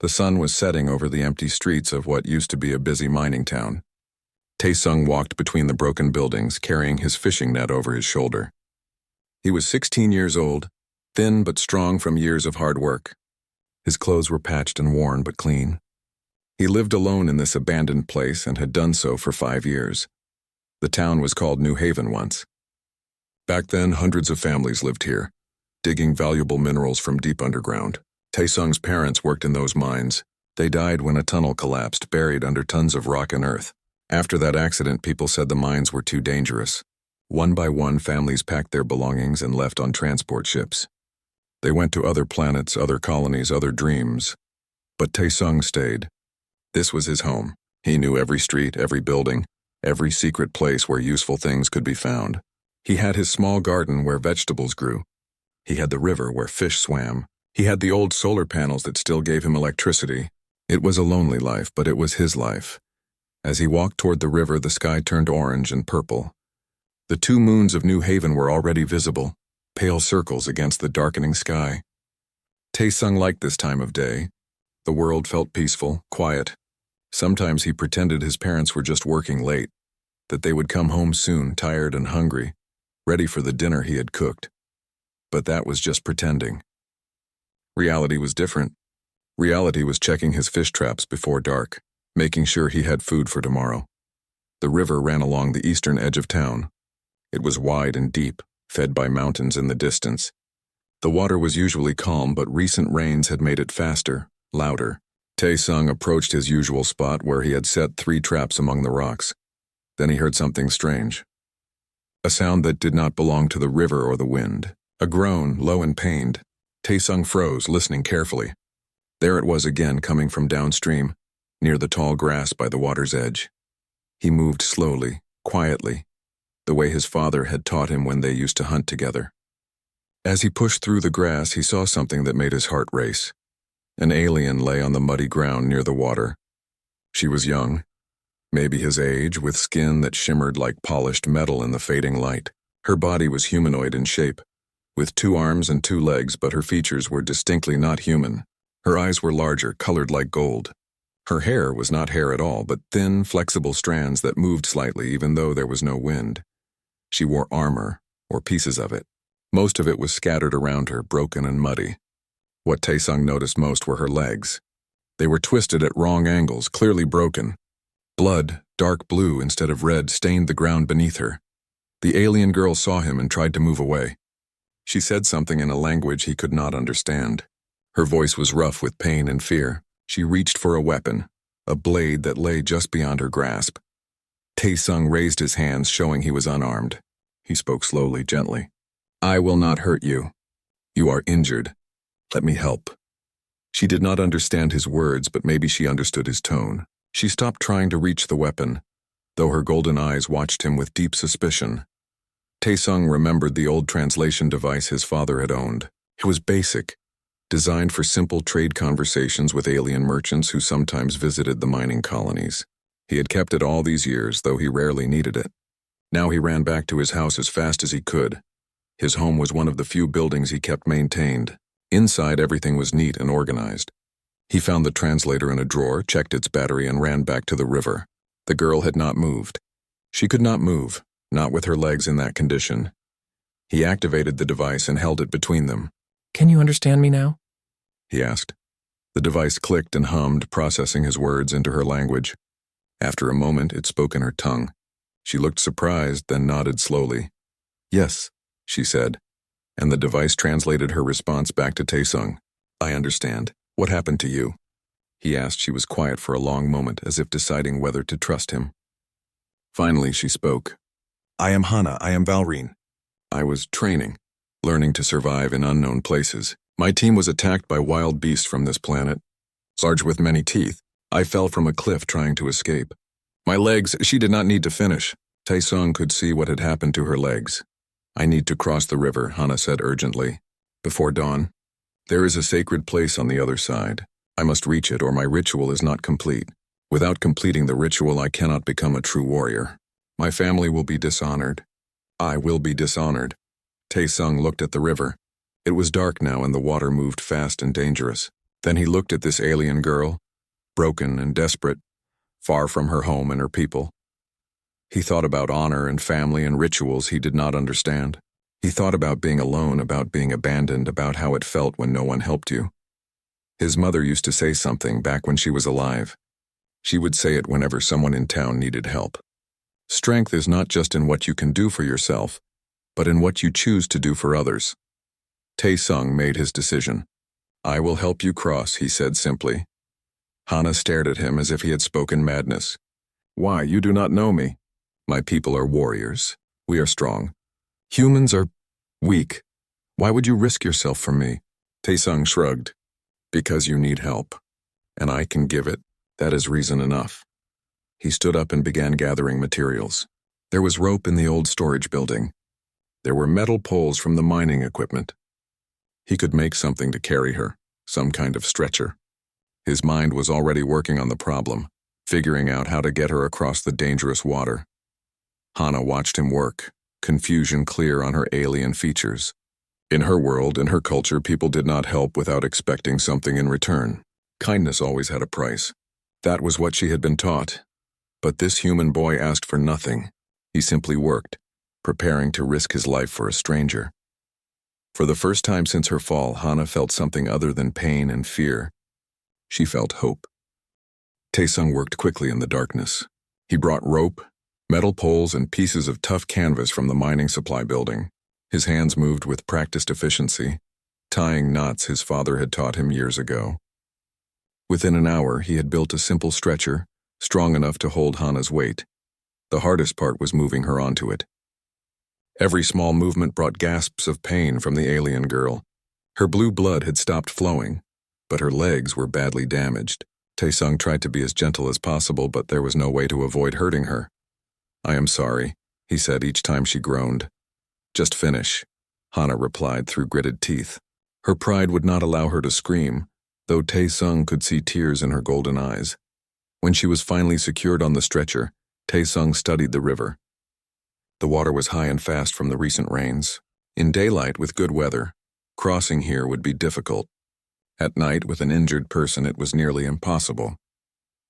The sun was setting over the empty streets of what used to be a busy mining town. Taesung walked between the broken buildings, carrying his fishing net over his shoulder. He was 16 years old, thin but strong from years of hard work. His clothes were patched and worn but clean. He lived alone in this abandoned place and had done so for 5 years. The town was called New Haven once. Back then, hundreds of families lived here, digging valuable minerals from deep underground. Taesung's parents worked in those mines. They died when a tunnel collapsed, buried under tons of rock and earth. After that accident, people said the mines were too dangerous. One by one, families packed their belongings and left on transport ships. They went to other planets, other colonies, other dreams. But Taesung stayed. This was his home. He knew every street, every building, every secret place where useful things could be found. He had his small garden where vegetables grew. He had the river where fish swam. He had the old solar panels that still gave him electricity. It was a lonely life, but it was his life. As he walked toward the river, the sky turned orange and purple. The 2 moons of New Haven were already visible, pale circles against the darkening sky. Taesung liked this time of day. The world felt peaceful, quiet. Sometimes he pretended his parents were just working late, that they would come home soon, tired and hungry, ready for the dinner he had cooked. But that was just pretending. Reality was different. Reality was checking his fish traps before dark, making sure he had food for tomorrow. The river ran along the eastern edge of town. It was wide and deep, fed by mountains in the distance. The water was usually calm, but recent rains had made it faster, louder. Taesung approached his usual spot where he had set 3 traps among the rocks. Then he heard something strange. A sound that did not belong to the river or the wind. A groan, low and pained. Taesung froze, listening carefully. There it was again, coming from downstream, near the tall grass by the water's edge. He moved slowly, quietly, the way his father had taught him when they used to hunt together. As he pushed through the grass, he saw something that made his heart race. An alien lay on the muddy ground near the water. She was young, maybe his age, with skin that shimmered like polished metal in the fading light. Her body was humanoid in shape, with 2 arms and 2 legs, but her features were distinctly not human. Her eyes were larger, colored like gold. Her hair was not hair at all, but thin, flexible strands that moved slightly even though there was no wind. She wore armor, or pieces of it. Most of it was scattered around her, broken and muddy. What Taesung noticed most were her legs. They were twisted at wrong angles, clearly broken. Blood, dark blue instead of red, stained the ground beneath her. The alien girl saw him and tried to move away. She said something in a language he could not understand. Her voice was rough with pain and fear. She reached for a weapon, a blade that lay just beyond her grasp. Taesung raised his hands, showing he was unarmed. He spoke slowly, gently. "I will not hurt you. You are injured. Let me help." She did not understand his words, but maybe she understood his tone. She stopped trying to reach the weapon, though her golden eyes watched him with deep suspicion. Taesung remembered the old translation device his father had owned. It was basic, designed for simple trade conversations with alien merchants who sometimes visited the mining colonies. He had kept it all these years, though he rarely needed it. Now he ran back to his house as fast as he could. His home was one of the few buildings he kept maintained. Inside, everything was neat and organized. He found the translator in a drawer, checked its battery, and ran back to the river. The girl had not moved. She could not move, not with her legs in that condition. He activated the device and held it between them. "Can you understand me now?" he asked. The device clicked and hummed, processing his words into her language. After a moment, it spoke in her tongue. She looked surprised, then nodded slowly. "Yes," she said, and the device translated her response back to Taesung. "I understand. What happened to you?" he asked. She was quiet for a long moment, as if deciding whether to trust him. Finally, she spoke. "I am Hana. I am Valrine. I was training, learning to survive in unknown places. My team was attacked by wild beasts from this planet, large with many teeth. I fell from a cliff trying to escape. My legs," she did not need to finish. Taesung could see what had happened to her legs. "I need to cross the river," Hana said urgently. "Before dawn. There is a sacred place on the other side. I must reach it or my ritual is not complete. Without completing the ritual, I cannot become a true warrior. My family will be dishonored. I will be dishonored." Taesung looked at the river. It was dark now and the water moved fast and dangerous. Then he looked at this alien girl, broken and desperate, far from her home and her people. He thought about honor and family and rituals he did not understand. He thought about being alone, about being abandoned, about how it felt when no one helped you. His mother used to say something back when she was alive. She would say it whenever someone in town needed help. Strength is not just in what you can do for yourself, but in what you choose to do for others. Tae-sung made his decision. "I will help you cross," he said simply. Hana stared at him as if he had spoken madness. "Why, you do not know me. My people are warriors. We are strong. Humans are weak. Why would you risk yourself for me?" Tae-sung shrugged. "Because you need help, and I can give it. That is reason enough." He stood up and began gathering materials. There was rope in the old storage building. There were metal poles from the mining equipment. He could make something to carry her, some kind of stretcher. His mind was already working on the problem, figuring out how to get her across the dangerous water. Hana watched him work, confusion clear on her alien features. In her world, in her culture, people did not help without expecting something in return. Kindness always had a price. That was what she had been taught. But this human boy asked for nothing. He simply worked, preparing to risk his life for a stranger. For the first time since her fall, Hana felt something other than pain and fear. She felt hope. Tae-sung worked quickly in the darkness. He brought rope, metal poles, and pieces of tough canvas from the mining supply building. His hands moved with practiced efficiency, tying knots his father had taught him years ago. Within an hour, he had built a simple stretcher, strong enough to hold Hana's weight. The hardest part was moving her onto it. Every small movement brought gasps of pain from the alien girl. Her blue blood had stopped flowing, but her legs were badly damaged. Tae-sung tried to be as gentle as possible, but there was no way to avoid hurting her. "I am sorry," he said each time she groaned. "Just finish," Hana replied through gritted teeth. Her pride would not allow her to scream, though Tae-sung could see tears in her golden eyes. When she was finally secured on the stretcher, Tae-sung studied the river. The water was high and fast from the recent rains. In daylight, with good weather, crossing here would be difficult. At night, with an injured person, it was nearly impossible.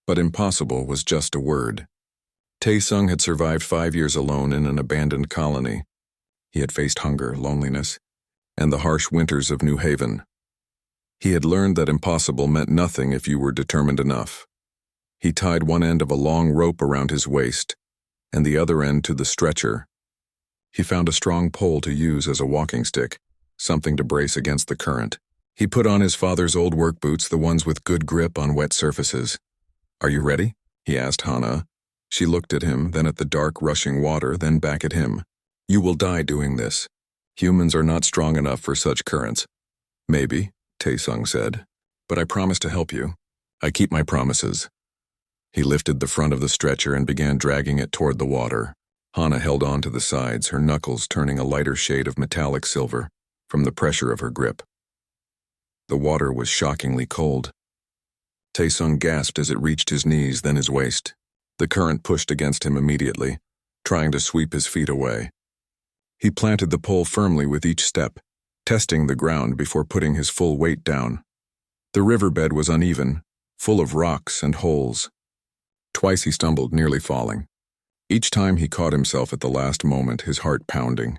But impossible was just a word. Tae-sung had survived 5 years alone in an abandoned colony. He had faced hunger, loneliness, and the harsh winters of New Haven. He had learned that impossible meant nothing if you were determined enough. He tied one end of a long rope around his waist, and the other end to the stretcher. He found a strong pole to use as a walking stick, something to brace against the current. He put on his father's old work boots, the ones with good grip on wet surfaces. "Are you ready?" he asked Hana. She looked at him, then at the dark, rushing water, then back at him. "You will die doing this. Humans are not strong enough for such currents." "Maybe," Tae-sung said, "but I promise to help you. I keep my promises." He lifted the front of the stretcher and began dragging it toward the water. Hana held on to the sides, her knuckles turning a lighter shade of metallic silver from the pressure of her grip. The water was shockingly cold. Tae-sung gasped as it reached his knees, then his waist. The current pushed against him immediately, trying to sweep his feet away. He planted the pole firmly with each step, testing the ground before putting his full weight down. The riverbed was uneven, full of rocks and holes. Twice he stumbled, nearly falling. Each time he caught himself at the last moment, his heart pounding.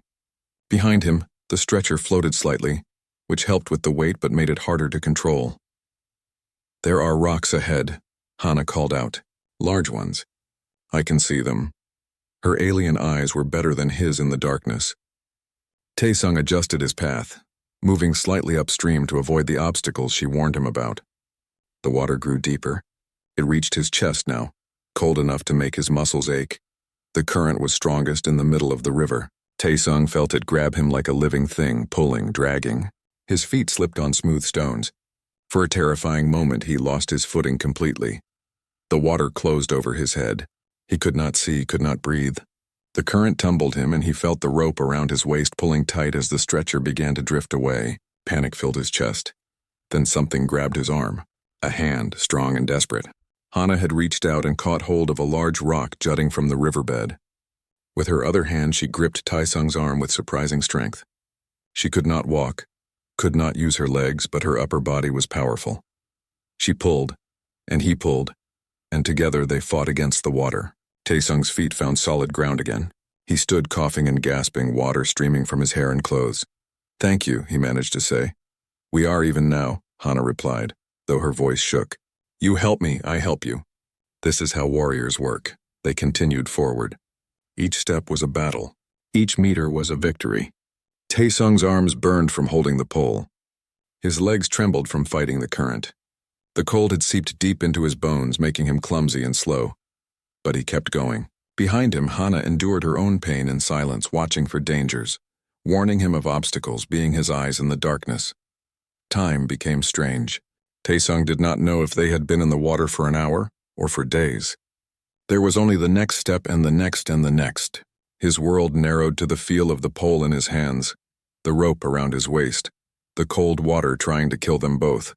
Behind him, the stretcher floated slightly, which helped with the weight but made it harder to control. "There are rocks ahead," Hana called out. "Large ones. I can see them." Her alien eyes were better than his in the darkness. Tae-sung adjusted his path, moving slightly upstream to avoid the obstacles she warned him about. The water grew deeper. It reached his chest now, cold enough to make his muscles ache. The current was strongest in the middle of the river. Tae-sung felt it grab him like a living thing, pulling, dragging. His feet slipped on smooth stones. For a terrifying moment, he lost his footing completely. The water closed over his head. He could not see, could not breathe. The current tumbled him, and he felt the rope around his waist pulling tight as the stretcher began to drift away. Panic filled his chest. Then something grabbed his arm. A hand, strong and desperate. Hana had reached out and caught hold of a large rock jutting from the riverbed. With her other hand, she gripped Tae-sung's arm with surprising strength. She could not walk, could not use her legs, but her upper body was powerful. She pulled, and he pulled, and together they fought against the water. Taesung's feet found solid ground again. He stood coughing and gasping, water streaming from his hair and clothes. "Thank you," he managed to say. "We are even now," Hana replied, though her voice shook. "You help me, I help you. This is how warriors work." They continued forward. Each step was a battle. Each meter was a victory. Taesung's arms burned from holding the pole. His legs trembled from fighting the current. The cold had seeped deep into his bones, making him clumsy and slow. But he kept going. Behind him, Hana endured her own pain in silence, watching for dangers, warning him of obstacles, being his eyes in the darkness. Time became strange. Taesung did not know if they had been in the water for an hour or for days. There was only the next step and the next and the next. His world narrowed to the feel of the pole in his hands, the rope around his waist, the cold water trying to kill them both.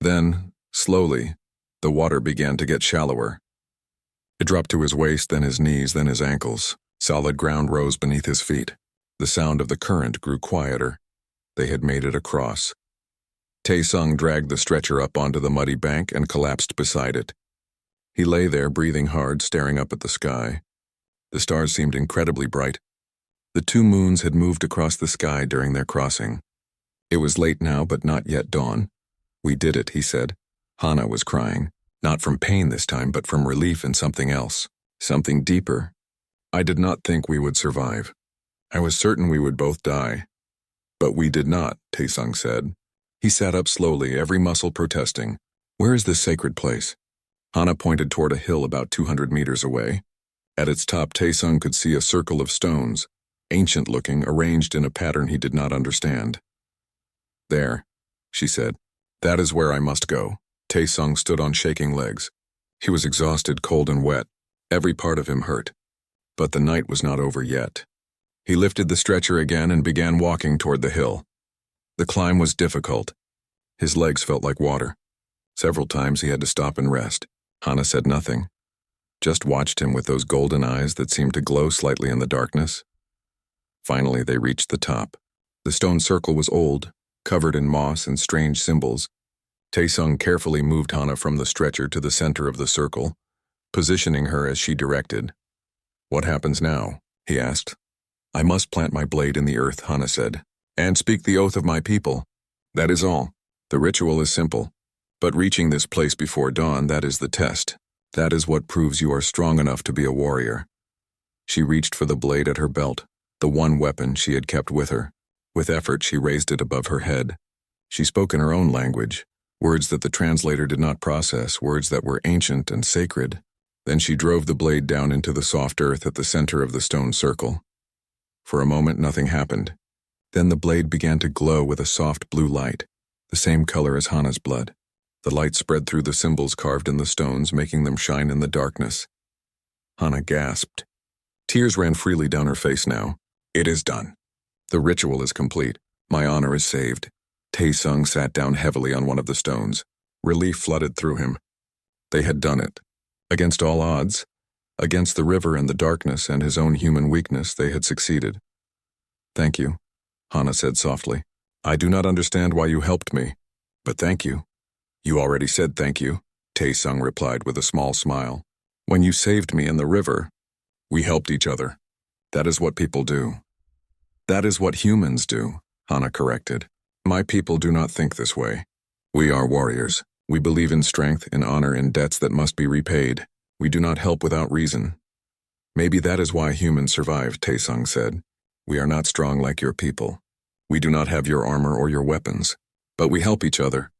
Then, slowly, the water began to get shallower. It dropped to his waist, then his knees, then his ankles. Solid ground rose beneath his feet. The sound of the current grew quieter. They had made it across. Taesung dragged the stretcher up onto the muddy bank and collapsed beside it. He lay there, breathing hard, staring up at the sky. The stars seemed incredibly bright. The 2 moons had moved across the sky during their crossing. It was late now, but not yet dawn. "We did it," he said. Hana was crying, not from pain this time, but from relief in something else, something deeper. "I did not think we would survive. I was certain we would both die. But we did not," Taesung said. He sat up slowly, every muscle protesting. "Where is this sacred place?" Hana pointed toward a hill about 200 meters away. At its top, Taesung could see a circle of stones, ancient-looking, arranged in a pattern he did not understand. "There," she said. "That is where I must go." Taesung stood on shaking legs. He was exhausted, cold and wet. Every part of him hurt. But the night was not over yet. He lifted the stretcher again and began walking toward the hill. The climb was difficult. His legs felt like water. Several times he had to stop and rest. Hana said nothing, just watched him with those golden eyes that seemed to glow slightly in the darkness. Finally, they reached the top. The stone circle was old, covered in moss and strange symbols. Taesung carefully moved Hana from the stretcher to the center of the circle, positioning her as she directed. "What happens now?" he asked. "I must plant my blade in the earth," Hana said, "and speak the oath of my people. That is all. The ritual is simple. But reaching this place before dawn, that is the test. That is what proves you are strong enough to be a warrior." She reached for the blade at her belt, the one weapon she had kept with her. With effort, she raised it above her head. She spoke in her own language, words that the translator did not process, words that were ancient and sacred. Then she drove the blade down into the soft earth at the center of the stone circle. For a moment, nothing happened. Then the blade began to glow with a soft blue light, the same color as Hana's blood. The light spread through the symbols carved in the stones, making them shine in the darkness. Hana gasped. Tears ran freely down her face now. "It is done. The ritual is complete. My honor is saved." Taesung sat down heavily on one of the stones. Relief flooded through him. They had done it. Against all odds, against the river and the darkness and his own human weakness, they had succeeded. "Thank you," Hana said softly. "I do not understand why you helped me, but thank you." "You already said thank you," Taesung replied with a small smile. "When you saved me in the river, we helped each other. That is what people do." "That is what humans do," Hana corrected. "My people do not think this way. We are warriors. We believe in strength, in honor, in debts that must be repaid. We do not help without reason." "Maybe that is why humans survive," Taesung said. "We are not strong like your people. We do not have your armor or your weapons. But we help each other.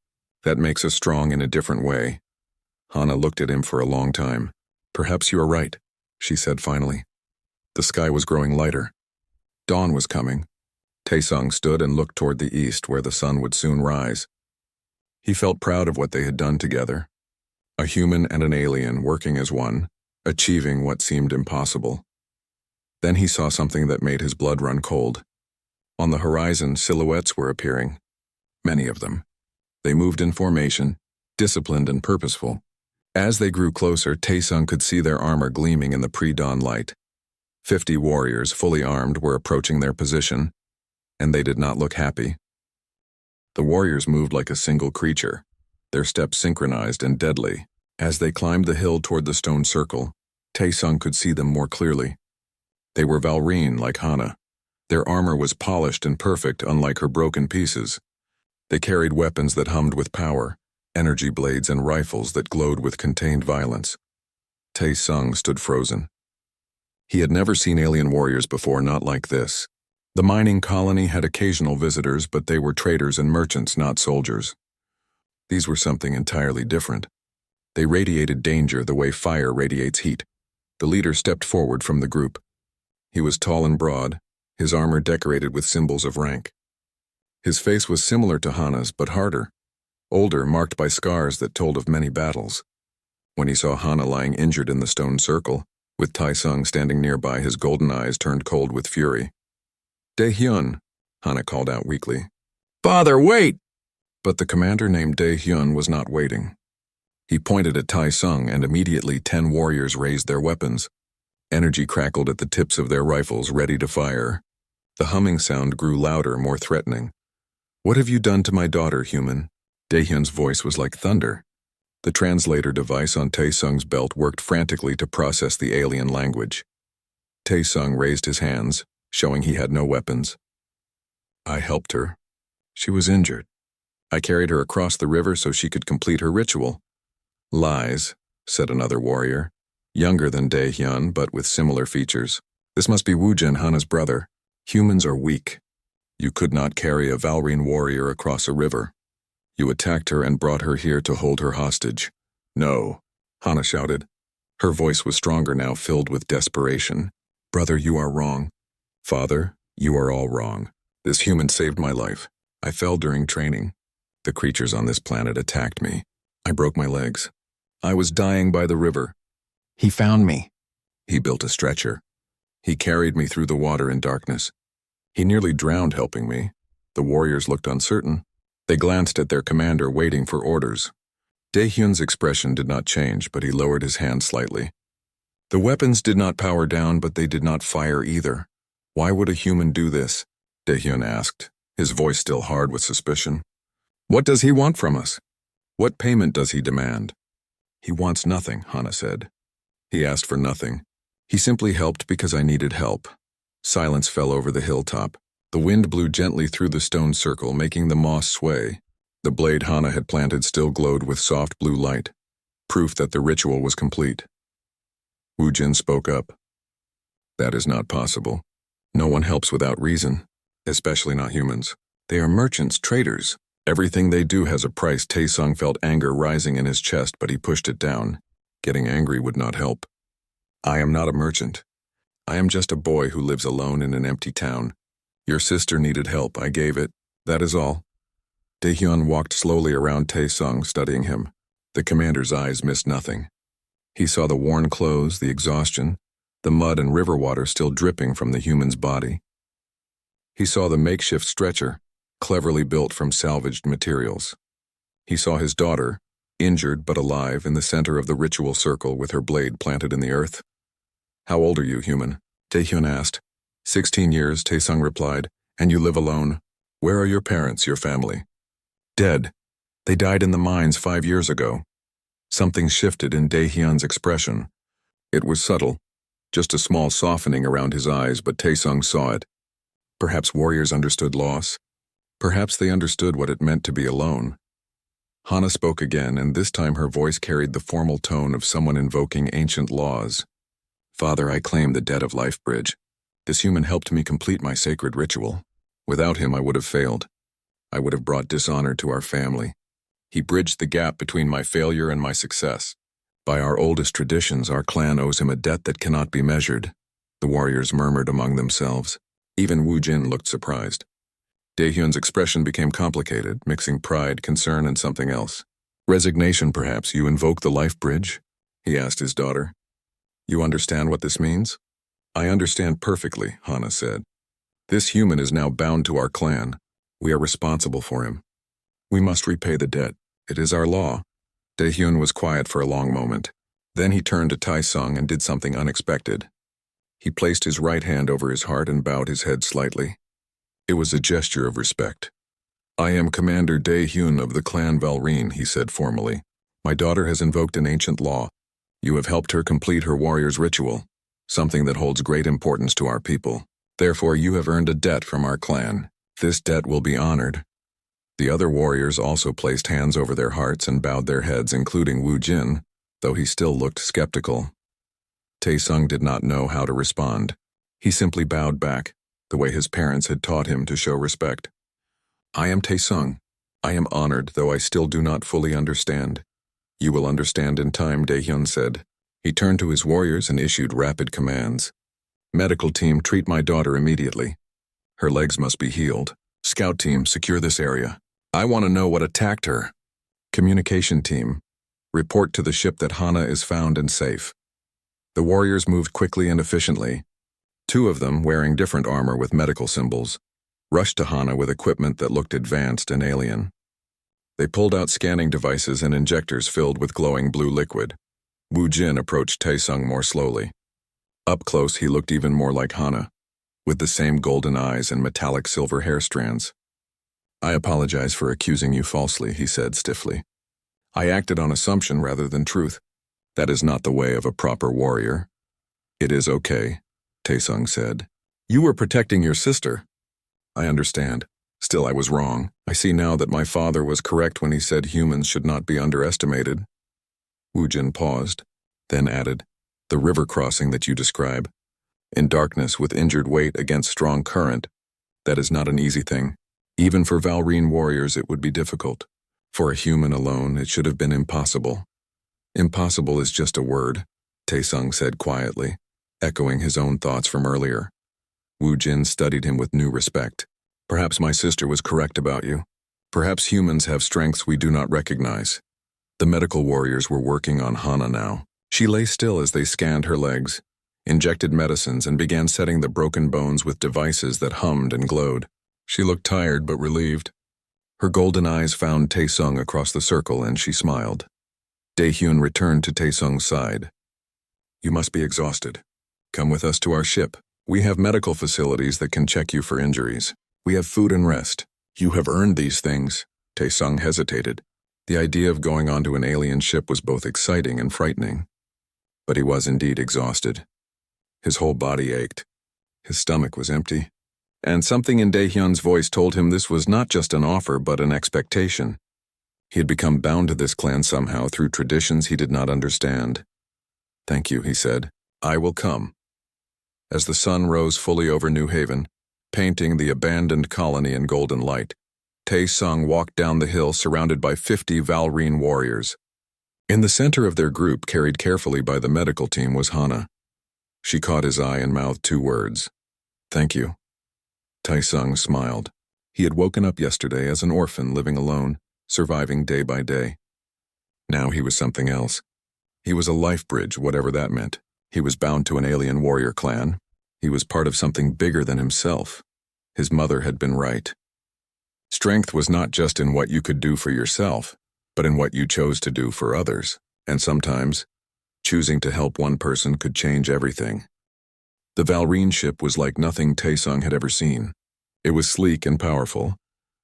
That makes us strong in a different way." Hana looked at him for a long time. "Perhaps you are right," she said finally. The sky was growing lighter. Dawn was coming. Taesung stood and looked toward the east, where the sun would soon rise. He felt proud of what they had done together. A human and an alien working as one, achieving what seemed impossible. Then he saw something that made his blood run cold. On the horizon, silhouettes were appearing. Many of them. They moved in formation, disciplined and purposeful. As they grew closer, Taesung could see their armor gleaming in the pre-dawn light. 50 warriors, fully armed, were approaching their position, and they did not look happy. The warriors moved like a single creature, their steps synchronized and deadly. As they climbed the hill toward the stone circle, Tae-sung could see them more clearly. They were Valrine like Hana. Their armor was polished and perfect, unlike her broken pieces. They carried weapons that hummed with power, energy blades and rifles that glowed with contained violence. Tae-sung stood frozen. He had never seen alien warriors before, not like this. The mining colony had occasional visitors, but they were traders and merchants, not soldiers. These were something entirely different. They radiated danger the way fire radiates heat. The leader stepped forward from the group. He was tall and broad, his armor decorated with symbols of rank. His face was similar to Hana's, but harder, older, marked by scars that told of many battles. When he saw Hana lying injured in the stone circle, with Tae-sung standing nearby, his golden eyes turned cold with fury. "Dae-hyun," Hana called out weakly. "Father, wait!" But the commander named Dae-hyun was not waiting. He pointed at Tae-sung, and immediately 10 warriors raised their weapons. Energy crackled at the tips of their rifles, ready to fire. The humming sound grew louder, more threatening. "What have you done to my daughter, human?" Dae-hyun's voice was like thunder. The translator device on Tae-sung's belt worked frantically to process the alien language. Tae-sung raised his hands, showing he had no weapons. "I helped her. She was injured. I carried her across the river so she could complete her ritual." "Lies," said another warrior, younger than Dae-hyun but with similar features. "This must be Woo-jin, Hana's brother. Humans are weak. You could not carry a Valrine warrior across a river. You attacked her and brought her here to hold her hostage." "No," Hana shouted. Her voice was stronger now, filled with desperation. "Brother, you are wrong. Father, you are all wrong. This human saved my life. I fell during training. The creatures on this planet attacked me. I broke my legs. I was dying by the river. He found me. He built a stretcher. He carried me through the water in darkness. He nearly drowned helping me." The warriors looked uncertain. They glanced at their commander, waiting for orders. Dae-hyun's expression did not change, but he lowered his hand slightly. "The weapons did not power down, but they did not fire either. Why would a human do this?" Dae-hyun asked, his voice still hard with suspicion. "What does he want from us? What payment does he demand?" "He wants nothing," Hana said. "He asked for nothing. He simply helped because I needed help." Silence fell over the hilltop. The wind blew gently through the stone circle, making the moss sway. The blade Hana had planted still glowed with soft blue light, proof that the ritual was complete. Woo-jin spoke up. "That is not possible. No one helps without reason, especially not humans. They are merchants, traders. Everything they do has a price." Tae-sung felt anger rising in his chest, but he pushed it down. Getting angry would not help. "I am not a merchant. I am just a boy who lives alone in an empty town. Your sister needed help, I gave it. That is all." Dae-hyun walked slowly around Tae-sung, studying him. The commander's eyes missed nothing. He saw the worn clothes, the exhaustion, the mud and river water still dripping from the human's body. He saw the makeshift stretcher, cleverly built from salvaged materials. He saw his daughter, injured but alive, in the center of the ritual circle with her blade planted in the earth. "How old are you, human?" Dae-hyun asked. 16 years, Tae-sung replied. "And you live alone? Where are your parents, your family?" "Dead. They died in the mines 5 years ago." Something shifted in Dae-hyun's expression. It was subtle, just a small softening around his eyes, but Tae-sung saw it. Perhaps warriors understood loss. Perhaps they understood what it meant to be alone. Hana spoke again, and this time her voice carried the formal tone of someone invoking ancient laws. "Father, I claim the debt of Life Bridge. This human helped me complete my sacred ritual. Without him, I would have failed. I would have brought dishonor to our family. He bridged the gap between my failure and my success. By our oldest traditions, our clan owes him a debt that cannot be measured." The warriors murmured among themselves. Even Woo-jin looked surprised. Dae-hyun's expression became complicated, mixing pride, concern, and something else. "Resignation, perhaps. You invoke the Life Bridge?" he asked his daughter. "You understand what this means?" "I understand perfectly," Hana said. "This human is now bound to our clan. We are responsible for him. We must repay the debt. It is our law." Dae-hyun was quiet for a long moment. Then he turned to Tae-sung and did something unexpected. He placed his right hand over his heart and bowed his head slightly. It was a gesture of respect. I am Commander Dae-hyun of the clan Valreen, he said formally. My daughter has invoked an ancient law. You have helped her complete her warrior's ritual, something that holds great importance to our people. Therefore, you have earned a debt from our clan. This debt will be honored. The other warriors also placed hands over their hearts and bowed their heads, including Woo Jin, though he still looked skeptical. Tae-sung did not know how to respond. He simply bowed back, the way his parents had taught him to show respect. I am Tae-sung. I am honored, though I still do not fully understand. You will understand in time, Dae-hyun said. He turned to his warriors and issued rapid commands. Medical team, treat my daughter immediately. Her legs must be healed. Scout team, secure this area. I want to know what attacked her. Communication team, report to the ship that Hana is found and safe. The warriors moved quickly and efficiently. Two of them, wearing different armor with medical symbols, rushed to Hana with equipment that looked advanced and alien. They pulled out scanning devices and injectors filled with glowing blue liquid. Woo Jin approached Tae-sung more slowly. Up close, he looked even more like Hana, with the same golden eyes and metallic silver hair strands. I apologize for accusing you falsely, he said stiffly. I acted on assumption rather than truth. That is not the way of a proper warrior. It is okay, Tae-sung said. You were protecting your sister. I understand. Still, I was wrong. I see now that my father was correct when he said humans should not be underestimated. Woo Jin paused, then added, the river crossing that you describe. In darkness with injured weight against strong current, that is not an easy thing. Even for Valreen warriors it would be difficult. For a human alone, it should have been impossible. Impossible is just a word, Tae-sung said quietly, echoing his own thoughts from earlier. Woo Jin studied him with new respect. Perhaps my sister was correct about you. Perhaps humans have strengths we do not recognize. The medical warriors were working on Hana now. She lay still as they scanned her legs, injected medicines, and began setting the broken bones with devices that hummed and glowed. She looked tired but relieved. Her golden eyes found Tae-sung across the circle and she smiled. Dae-hyun returned to Tae-sung's side. You must be exhausted. Come with us to our ship. We have medical facilities that can check you for injuries. We have food and rest. You have earned these things. Tae-sung hesitated. The idea of going onto an alien ship was both exciting and frightening. But he was indeed exhausted. His whole body ached. His stomach was empty. And something in Dae-hyun's voice told him this was not just an offer but an expectation. He had become bound to this clan somehow through traditions he did not understand. Thank you, he said. I will come. As the sun rose fully over New Haven, painting the abandoned colony in golden light, Tae-sung walked down the hill surrounded by 50 Valreen warriors. In the center of their group, carried carefully by the medical team, was Hana. She caught his eye and mouthed two words. Thank you. Tae-sung smiled. He had woken up yesterday as an orphan living alone, surviving day by day. Now he was something else. He was a life bridge, whatever that meant. He was bound to an alien warrior clan. He was part of something bigger than himself. His mother had been right. Strength was not just in what you could do for yourself, but in what you chose to do for others. And sometimes, choosing to help one person could change everything. The Valreen ship was like nothing Tae-sung had ever seen. It was sleek and powerful,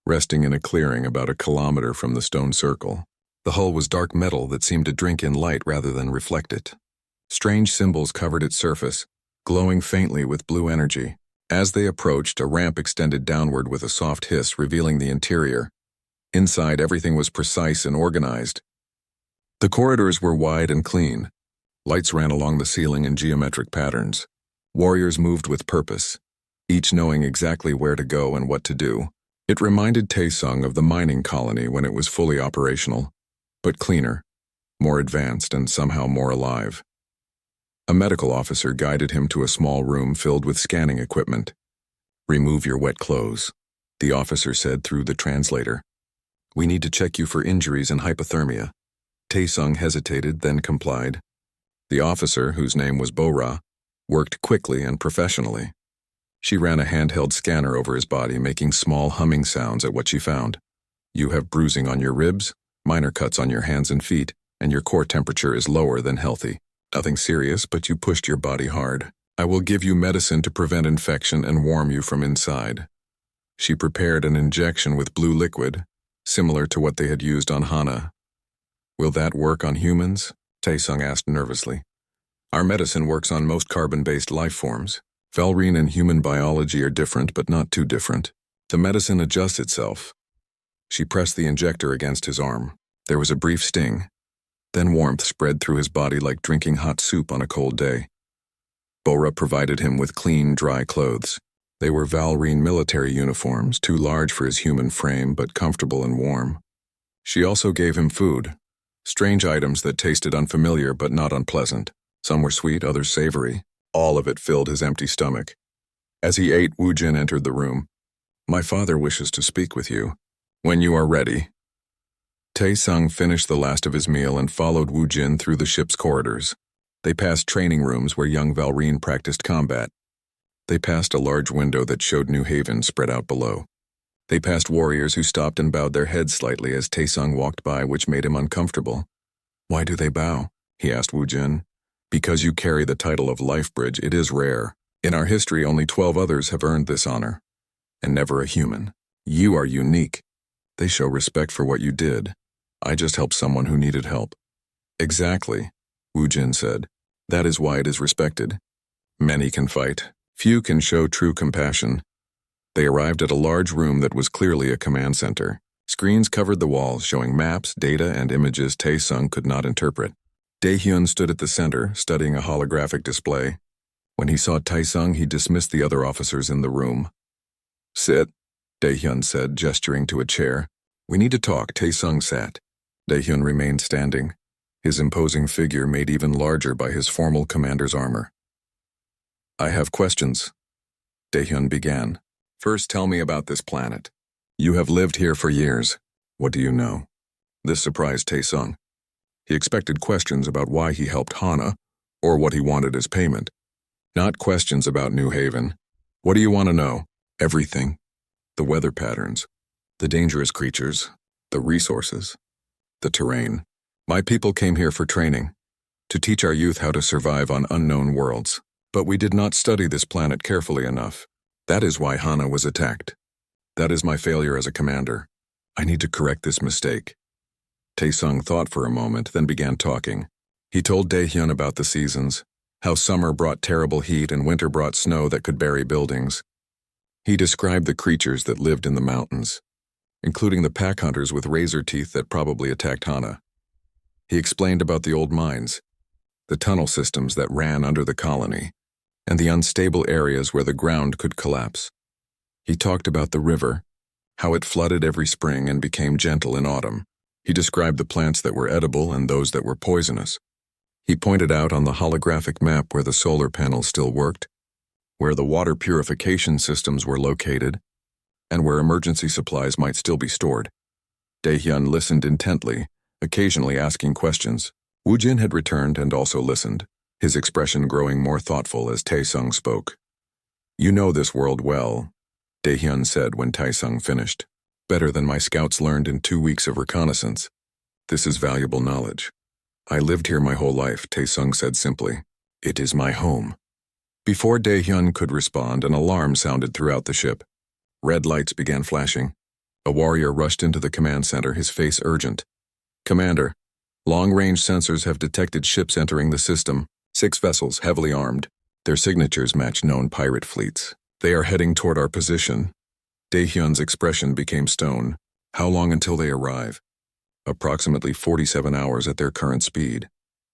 resting in a clearing about a kilometer from the stone circle. The hull was dark metal that seemed to drink in light rather than reflect it. Strange symbols covered its surface, glowing faintly with blue energy. As they approached, a ramp extended downward with a soft hiss, revealing the interior. Inside, everything was precise and organized. The corridors were wide and clean. Lights ran along the ceiling in geometric patterns. Warriors moved with purpose, each knowing exactly where to go and what to do. It reminded Tae-sung of the mining colony when it was fully operational, but cleaner, more advanced, and somehow more alive. A medical officer guided him to a small room filled with scanning equipment. Remove your wet clothes, the officer said through the translator. We need to check you for injuries and hypothermia. Tae-sung hesitated, then complied. The officer, whose name was Bo-ra, worked quickly and professionally. She ran a handheld scanner over his body, making small humming sounds at what she found. You have bruising on your ribs, minor cuts on your hands and feet, and your core temperature is lower than healthy. Nothing serious, but you pushed your body hard. I will give you medicine to prevent infection and warm you from inside. She prepared an injection with blue liquid, similar to what they had used on Hana. Will that work on humans? Taesung asked nervously. Our medicine works on most carbon-based life forms. Valrine and human biology are different, but not too different. The medicine adjusts itself. She pressed the injector against his arm. There was a brief sting. Then warmth spread through his body like drinking hot soup on a cold day. Bora provided him with clean, dry clothes. They were Valrine military uniforms, too large for his human frame, but comfortable and warm. She also gave him food. Strange items that tasted unfamiliar but not unpleasant. Some were sweet, others savory. All of it filled his empty stomach. As he ate, Wu Jin entered the room. My father wishes to speak with you. When you are ready. Taesung finished the last of his meal and followed Wu Jin through the ship's corridors. They passed training rooms where young Valrine practiced combat. They passed a large window that showed New Haven spread out below. They passed warriors who stopped and bowed their heads slightly as Taesung walked by, which made him uncomfortable. Why do they bow? He asked Wu Jin. Because you carry the title of Lifebridge, it is rare. In our history, only 12 others have earned this honor. And never a human. You are unique. They show respect for what you did. I just helped someone who needed help. Exactly, Wu Jin said. That is why it is respected. Many can fight. Few can show true compassion. They arrived at a large room that was clearly a command center. Screens covered the walls, showing maps, data, and images Taesung could not interpret. Daehyun stood at the center, studying a holographic display. When he saw Taesung, he dismissed the other officers in the room. Sit, Daehyun said, gesturing to a chair. We need to talk. Taesung sat. Daehyun remained standing, his imposing figure made even larger by his formal commander's armor. I have questions. Daehyun began. First, tell me about this planet. You have lived here for years. What do you know? This surprised Taesung. He expected questions about why he helped Hana, or what he wanted as payment. Not questions about New Haven. What do you want to know? Everything. The weather patterns, the dangerous creatures, the resources, the terrain. My people came here for training, to teach our youth how to survive on unknown worlds. But we did not study this planet carefully enough. That is why Hana was attacked. That is my failure as a commander. I need to correct this mistake. Taesung thought for a moment, then began talking. He told Daehyun about the seasons, how summer brought terrible heat and winter brought snow that could bury buildings. He described the creatures that lived in the mountains, including the pack hunters with razor teeth that probably attacked Hana. He explained about the old mines, the tunnel systems that ran under the colony, and the unstable areas where the ground could collapse. He talked about the river, how it flooded every spring and became gentle in autumn. He described the plants that were edible and those that were poisonous. He pointed out on the holographic map where the solar panels still worked, where the water purification systems were located, and where emergency supplies might still be stored. Daehyun listened intently, occasionally asking questions. Wu Jin had returned and also listened, his expression growing more thoughtful as Taesung spoke. You know this world well, Daehyun said when Taesung finished. Better than my scouts learned in 2 weeks of reconnaissance. This is valuable knowledge. I lived here my whole life, Taesung said simply. It is my home. Before Daehyun could respond, an alarm sounded throughout the ship. Red lights began flashing. A warrior rushed into the command center, his face urgent. Commander, long-range sensors have detected ships entering the system. 6 vessels, heavily armed. Their signatures match known pirate fleets. They are heading toward our position. Daehyun's expression became stone. How long until they arrive? Approximately 47 hours at their current speed.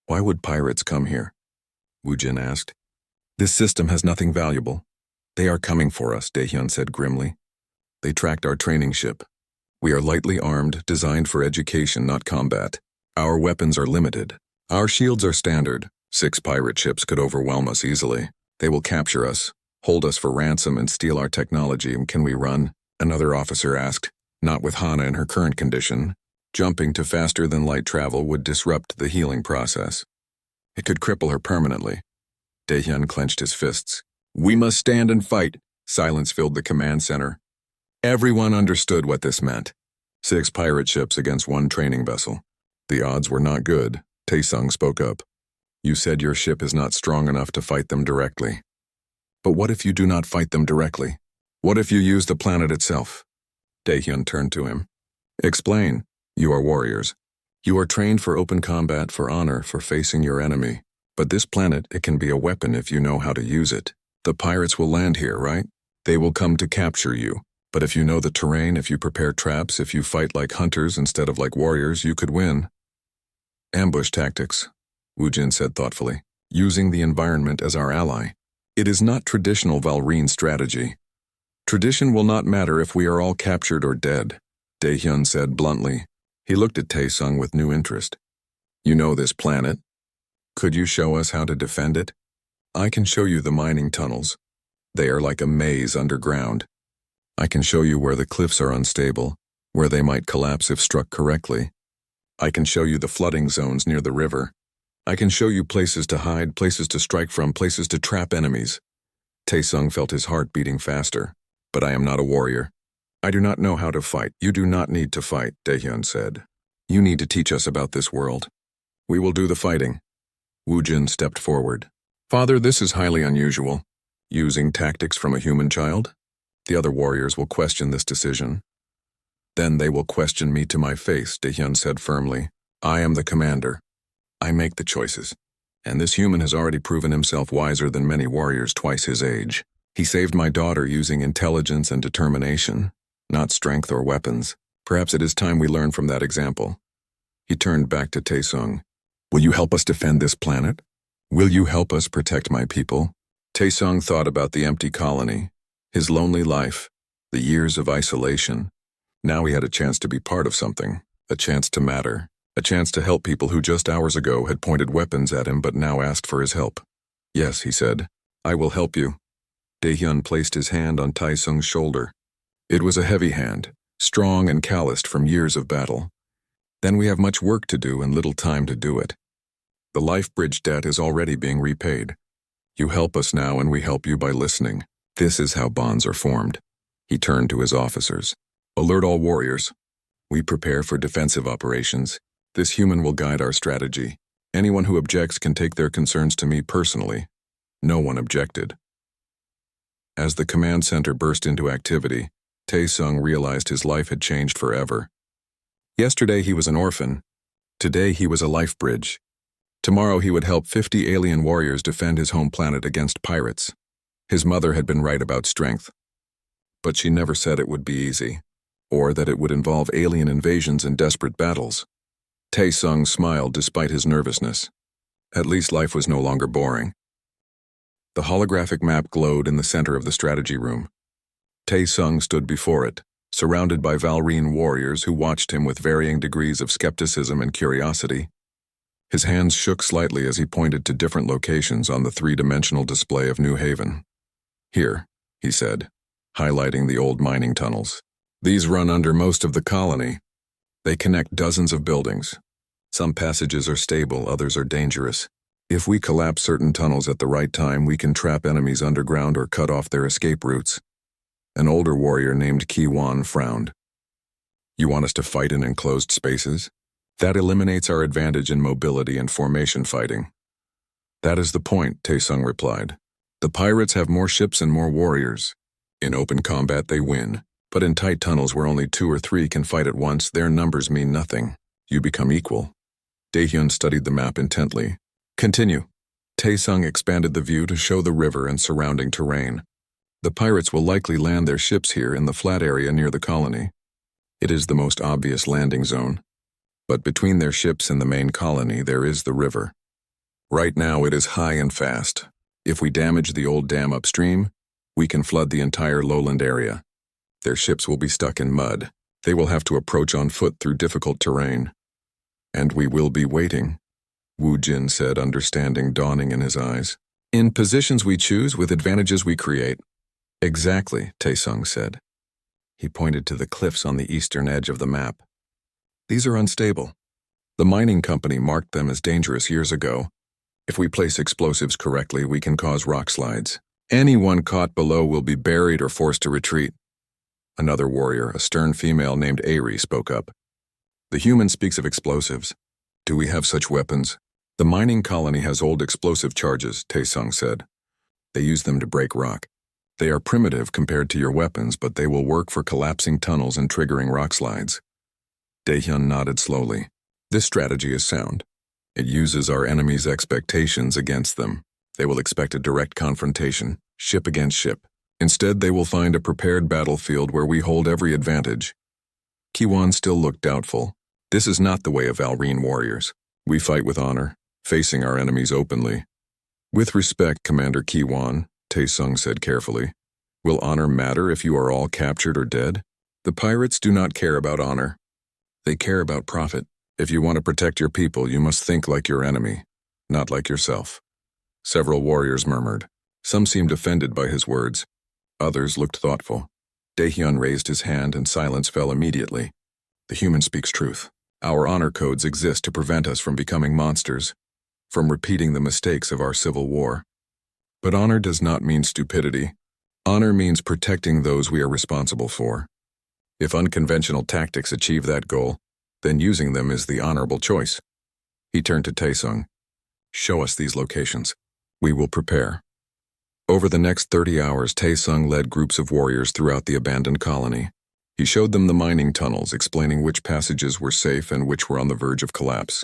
Why would pirates come here? Wu Jin asked. This system has nothing valuable. They are coming for us, Daehyun said grimly. They tracked our training ship. We are lightly armed, designed for education, not combat. Our weapons are limited. Our shields are standard. 6 pirate ships could overwhelm us easily. They will capture us, hold us for ransom, and steal our technology. And can we run? Another officer asked. Not with Hana in her current condition. Jumping to faster-than-light travel would disrupt the healing process. It could cripple her permanently. Daehyun clenched his fists. We must stand and fight. Silence filled the command center. Everyone understood what this meant. 6 pirate ships against 1 training vessel. The odds were not good. Taesung spoke up. You said your ship is not strong enough to fight them directly. But what if you do not fight them directly? What if you use the planet itself? Daehyun turned to him. Explain. You are warriors. You are trained for open combat, for honor, for facing your enemy. But this planet, it can be a weapon if you know how to use it. The pirates will land here, right? They will come to capture you. But if you know the terrain, if you prepare traps, if you fight like hunters instead of like warriors, you could win. Ambush tactics, Woojin said thoughtfully, using the environment as our ally. It is not traditional Valrine strategy. Tradition will not matter if we are all captured or dead, Daehyun said bluntly. He looked at Taesung with new interest. You know this planet? Could you show us how to defend it? I can show you the mining tunnels. They are like a maze underground. I can show you where the cliffs are unstable, where they might collapse if struck correctly. I can show you the flooding zones near the river. I can show you places to hide, places to strike from, places to trap enemies. Taesung felt his heart beating faster. But I am not a warrior. I do not know how to fight. You do not need to fight, Daehyun said. You need to teach us about this world. We will do the fighting. Woojin stepped forward. Father, this is highly unusual. Using tactics from a human child? The other warriors will question this decision. Then they will question me to my face, Daehyun said firmly. I am the commander. I make the choices. And this human has already proven himself wiser than many warriors twice his age. He saved my daughter using intelligence and determination, not strength or weapons. Perhaps it is time we learn from that example. He turned back to Taesung. Will you help us defend this planet? Will you help us protect my people? Taesung thought about the empty colony, his lonely life, the years of isolation. Now he had a chance to be part of something, a chance to matter, a chance to help people who just hours ago had pointed weapons at him but now asked for his help. Yes, he said, I will help you. Daehyun placed his hand on Taesung's shoulder. It was a heavy hand, strong and calloused from years of battle. Then we have much work to do and little time to do it. The life bridge debt is already being repaid. You help us now and we help you by listening. This is how bonds are formed. He turned to his officers. Alert all warriors. We prepare for defensive operations. This human will guide our strategy. Anyone who objects can take their concerns to me personally. No one objected. As the command center burst into activity, Taesung realized his life had changed forever. Yesterday he was an orphan. Today he was a life bridge. Tomorrow he would help 50 alien warriors defend his home planet against pirates. His mother had been right about strength. But she never said it would be easy, or that it would involve alien invasions and desperate battles. Taesung smiled despite his nervousness. At least life was no longer boring. The holographic map glowed in the center of the strategy room. Taesung stood before it, surrounded by Valrine warriors who watched him with varying degrees of skepticism and curiosity. His hands shook slightly as he pointed to different locations on the three-dimensional display of New Haven. Here, he said, highlighting the old mining tunnels. These run under most of the colony. They connect dozens of buildings. Some passages are stable, others are dangerous. If we collapse certain tunnels at the right time, we can trap enemies underground or cut off their escape routes. An older warrior named Ki-Wan frowned. You want us to fight in enclosed spaces? That eliminates our advantage in mobility and formation fighting. That is the point, Taesung replied. The pirates have more ships and more warriors. In open combat they win, but in tight tunnels where only 2 or 3 can fight at once, their numbers mean nothing. You become equal. Daehyun studied the map intently. Continue. Taesung expanded the view to show the river and surrounding terrain. The pirates will likely land their ships here in the flat area near the colony. It is the most obvious landing zone. But between their ships and the main colony there is the river. Right now it is high and fast. If we damage the old dam upstream, we can flood the entire lowland area. Their ships will be stuck in mud. They will have to approach on foot through difficult terrain. And we will be waiting, Woojin said, understanding dawning in his eyes. In positions we choose with advantages we create. Exactly, Taesung said. He pointed to the cliffs on the eastern edge of the map. These are unstable. The mining company marked them as dangerous years ago. If we place explosives correctly, we can cause rock slides. Anyone caught below will be buried or forced to retreat. Another warrior, a stern female named Airi, spoke up. The human speaks of explosives. Do we have such weapons? The mining colony has old explosive charges, Taesung said. They use them to break rock. They are primitive compared to your weapons, but they will work for collapsing tunnels and triggering rock slides. Daehyun nodded slowly. This strategy is sound. It uses our enemies' expectations against them. They will expect a direct confrontation, ship against ship. Instead, they will find a prepared battlefield where we hold every advantage. Kiwon still looked doubtful. This is not the way of Valrine warriors. We fight with honor, facing our enemies openly. With respect, Commander Kiwon, Taesung said carefully. Will honor matter if you are all captured or dead? The pirates do not care about honor. They care about profit. If you want to protect your people, you must think like your enemy, not like yourself. Several warriors murmured. Some seemed offended by his words. Others looked thoughtful. Daehyun raised his hand and silence fell immediately. The human speaks truth. Our honor codes exist to prevent us from becoming monsters, from repeating the mistakes of our civil war. But honor does not mean stupidity. Honor means protecting those we are responsible for. If unconventional tactics achieve that goal, then using them is the honorable choice. He turned to Taesung. Show us these locations. We will prepare. Over the next 30 hours, Taesung led groups of warriors throughout the abandoned colony. He showed them the mining tunnels, explaining which passages were safe and which were on the verge of collapse.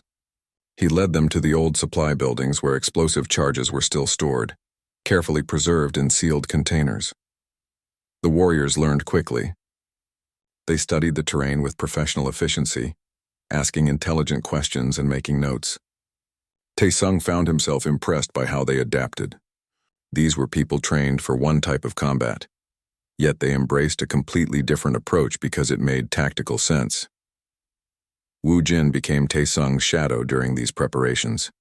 He led them to the old supply buildings where explosive charges were still stored, carefully preserved in sealed containers. The warriors learned quickly. They studied the terrain with professional efficiency, asking intelligent questions and making notes. Taesung found himself impressed by how they adapted. These were people trained for one type of combat, yet they embraced a completely different approach because it made tactical sense. Wu Jin became Taesung's shadow during these preparations.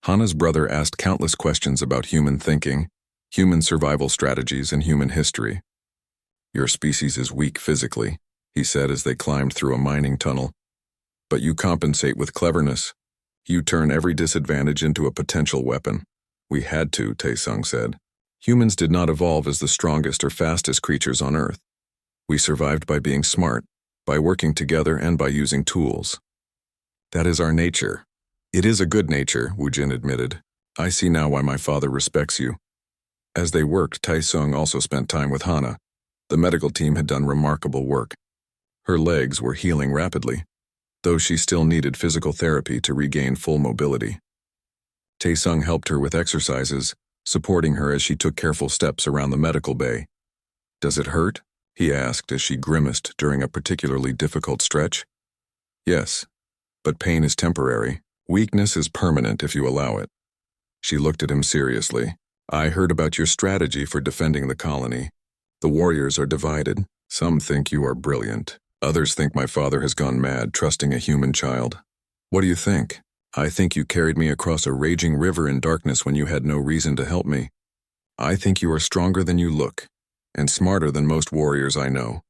Hana's brother asked countless questions about human thinking, human survival strategies, and human history. Your species is weak physically, he said as they climbed through a mining tunnel. But you compensate with cleverness. You turn every disadvantage into a potential weapon. We had to, Taesung said. Humans did not evolve as the strongest or fastest creatures on Earth. We survived by being smart, by working together, and by using tools. That is our nature. It is a good nature, Wu Jin admitted. I see now why my father respects you. As they worked, Taesung also spent time with Hana. The medical team had done remarkable work. Her legs were healing rapidly, though she still needed physical therapy to regain full mobility. Taesung helped her with exercises, supporting her as she took careful steps around the medical bay. Does it hurt? He asked as she grimaced during a particularly difficult stretch. Yes, but pain is temporary. Weakness is permanent if you allow it. She looked at him seriously. I heard about your strategy for defending the colony. The warriors are divided. Some think you are brilliant. Others think my father has gone mad trusting a human child. What do you think? I think you carried me across a raging river in darkness when you had no reason to help me. I think you are stronger than you look, and smarter than most warriors I know.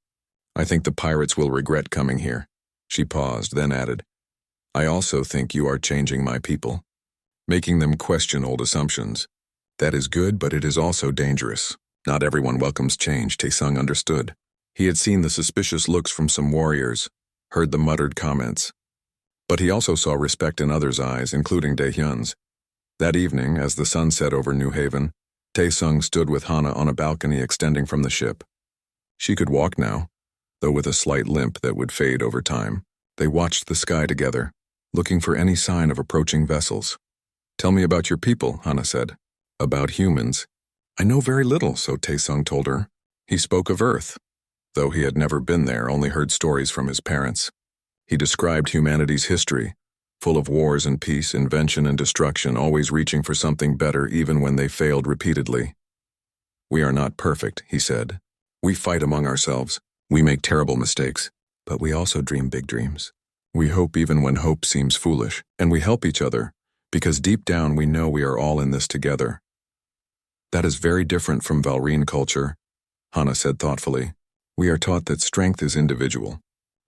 I think the pirates will regret coming here. She paused, then added, I also think you are changing my people, making them question old assumptions. That is good, but it is also dangerous. Not everyone welcomes change, Taesung understood. He had seen the suspicious looks from some warriors, heard the muttered comments. But he also saw respect in others' eyes, including Daehyun's. That evening, as the sun set over New Haven, Taesung stood with Hana on a balcony extending from the ship. She could walk now, though with a slight limp that would fade over time. They watched the sky together, looking for any sign of approaching vessels. Tell me about your people, Hana said. About humans. I know very little, so Taesung told her. He spoke of Earth, though he had never been there, only heard stories from his parents. He described humanity's history, full of wars and peace, invention and destruction, always reaching for something better even when they failed repeatedly. We are not perfect, he said. We fight among ourselves. We make terrible mistakes, but we also dream big dreams. We hope even when hope seems foolish, and we help each other, because deep down we know we are all in this together. That is very different from Valrine culture, Hana said thoughtfully. We are taught that strength is individual,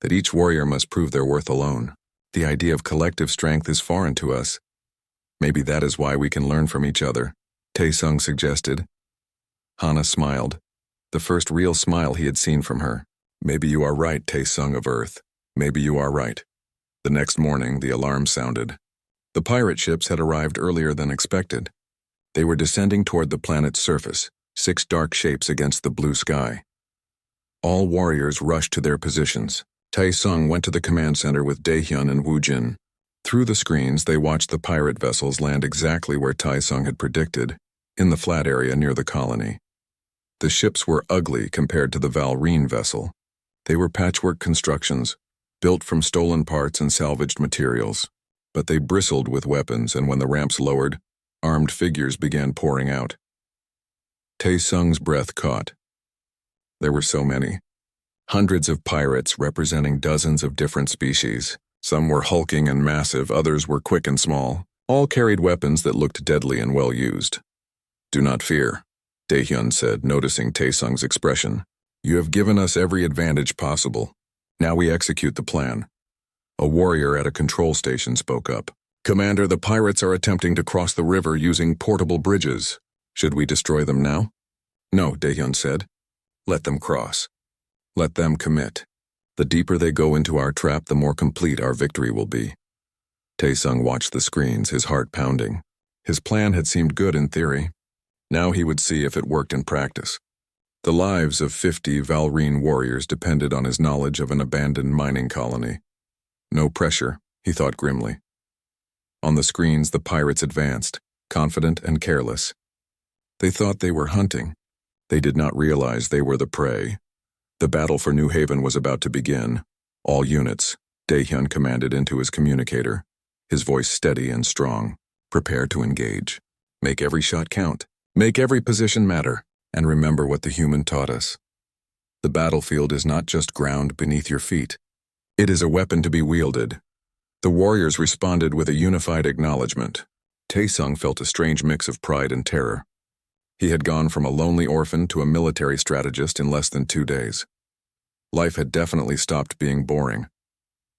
that each warrior must prove their worth alone. The idea of collective strength is foreign to us. Maybe that is why we can learn from each other, Taesung suggested. Hana smiled, the first real smile he had seen from her. Maybe you are right, Taesung of Earth. Maybe you are right. The next morning, the alarm sounded. The pirate ships had arrived earlier than expected. They were descending toward the planet's surface, 6 dark shapes against the blue sky. All warriors rushed to their positions. Tae-sung went to the command center with Dae-hyun and Woo-jin. Through the screens, they watched the pirate vessels land exactly where Tae-sung had predicted, in the flat area near the colony. The ships were ugly compared to the Valrine vessel. They were patchwork constructions, built from stolen parts and salvaged materials. But they bristled with weapons, and when the ramps lowered, armed figures began pouring out. Tae-sung's breath caught. There were so many. Hundreds of pirates representing dozens of different species. Some were hulking and massive, others were quick and small. All carried weapons that looked deadly and well used. "Do not fear," Dae-hyun said, noticing Tae-sung's expression. "You have given us every advantage possible. Now we execute the plan." A warrior at a control station spoke up. "Commander, the pirates are attempting to cross the river using portable bridges. Should we destroy them now?" "No," Dae-hyun said. "Let them cross. Let them commit. The deeper they go into our trap, the more complete our victory will be." Tae-sung watched the screens, his heart pounding. His plan had seemed good in theory. Now he would see if it worked in practice. The lives of 50 Valrine warriors depended on his knowledge of an abandoned mining colony. No pressure, he thought grimly. On the screens, the pirates advanced, confident and careless. They thought they were hunting. They did not realize they were the prey. The battle for New Haven was about to begin. "All units," Dae-hyun commanded into his communicator, his voice steady and strong. "Prepare to engage. Make every shot count. Make every position matter. And remember what the human taught us. The battlefield is not just ground beneath your feet. It is a weapon to be wielded." The warriors responded with a unified acknowledgement. Tae-sung felt a strange mix of pride and terror. He had gone from a lonely orphan to a military strategist in less than 2 days. Life had definitely stopped being boring.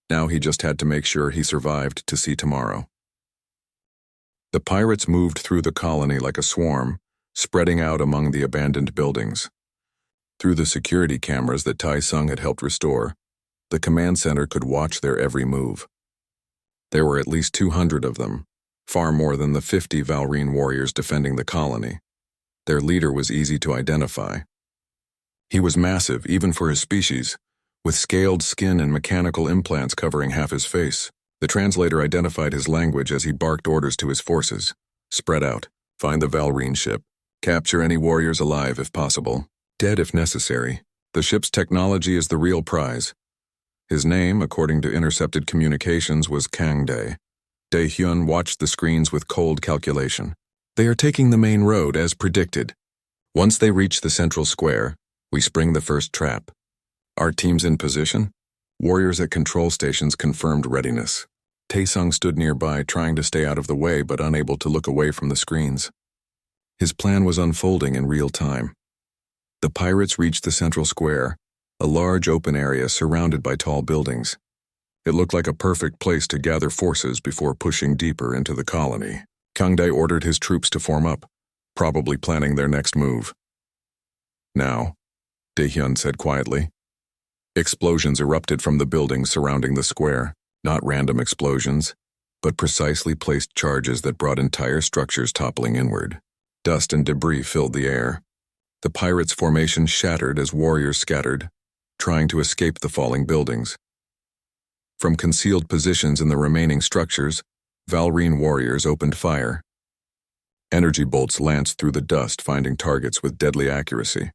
Now he just had to make sure he survived to see tomorrow. The pirates moved through the colony like a swarm, spreading out among the abandoned buildings. Through the security cameras that Tae-sung had helped restore, the command center could watch their every move. There were at least 200 of them, far more than the 50 Valrine warriors defending the colony. Their leader was easy to identify. He was massive, even for his species, with scaled skin and mechanical implants covering half his face. The translator identified his language as he barked orders to his forces. "Spread out. Find the Valrine ship. Capture any warriors alive if possible. Dead if necessary. The ship's technology is the real prize." His name, according to intercepted communications, was Kang-dae. Dae-hyun watched the screens with cold calculation. "They are taking the main road, as predicted. Once they reach the central square, we spring the first trap. Our team's in position?" Warriors at control stations confirmed readiness. Tae-sung stood nearby, trying to stay out of the way but unable to look away from the screens. His plan was unfolding in real time. The pirates reached the central square, a large open area surrounded by tall buildings. It looked like a perfect place to gather forces before pushing deeper into the colony. Kang-dae ordered his troops to form up, probably planning their next move. "Now," Dae-hyun said quietly. Explosions erupted from the buildings surrounding the square, not random explosions, but precisely placed charges that brought entire structures toppling inward. Dust and debris filled the air. The pirates' formation shattered as warriors scattered, trying to escape the falling buildings. From concealed positions in the remaining structures, Valrine warriors opened fire. Energy bolts lanced through the dust, finding targets with deadly accuracy.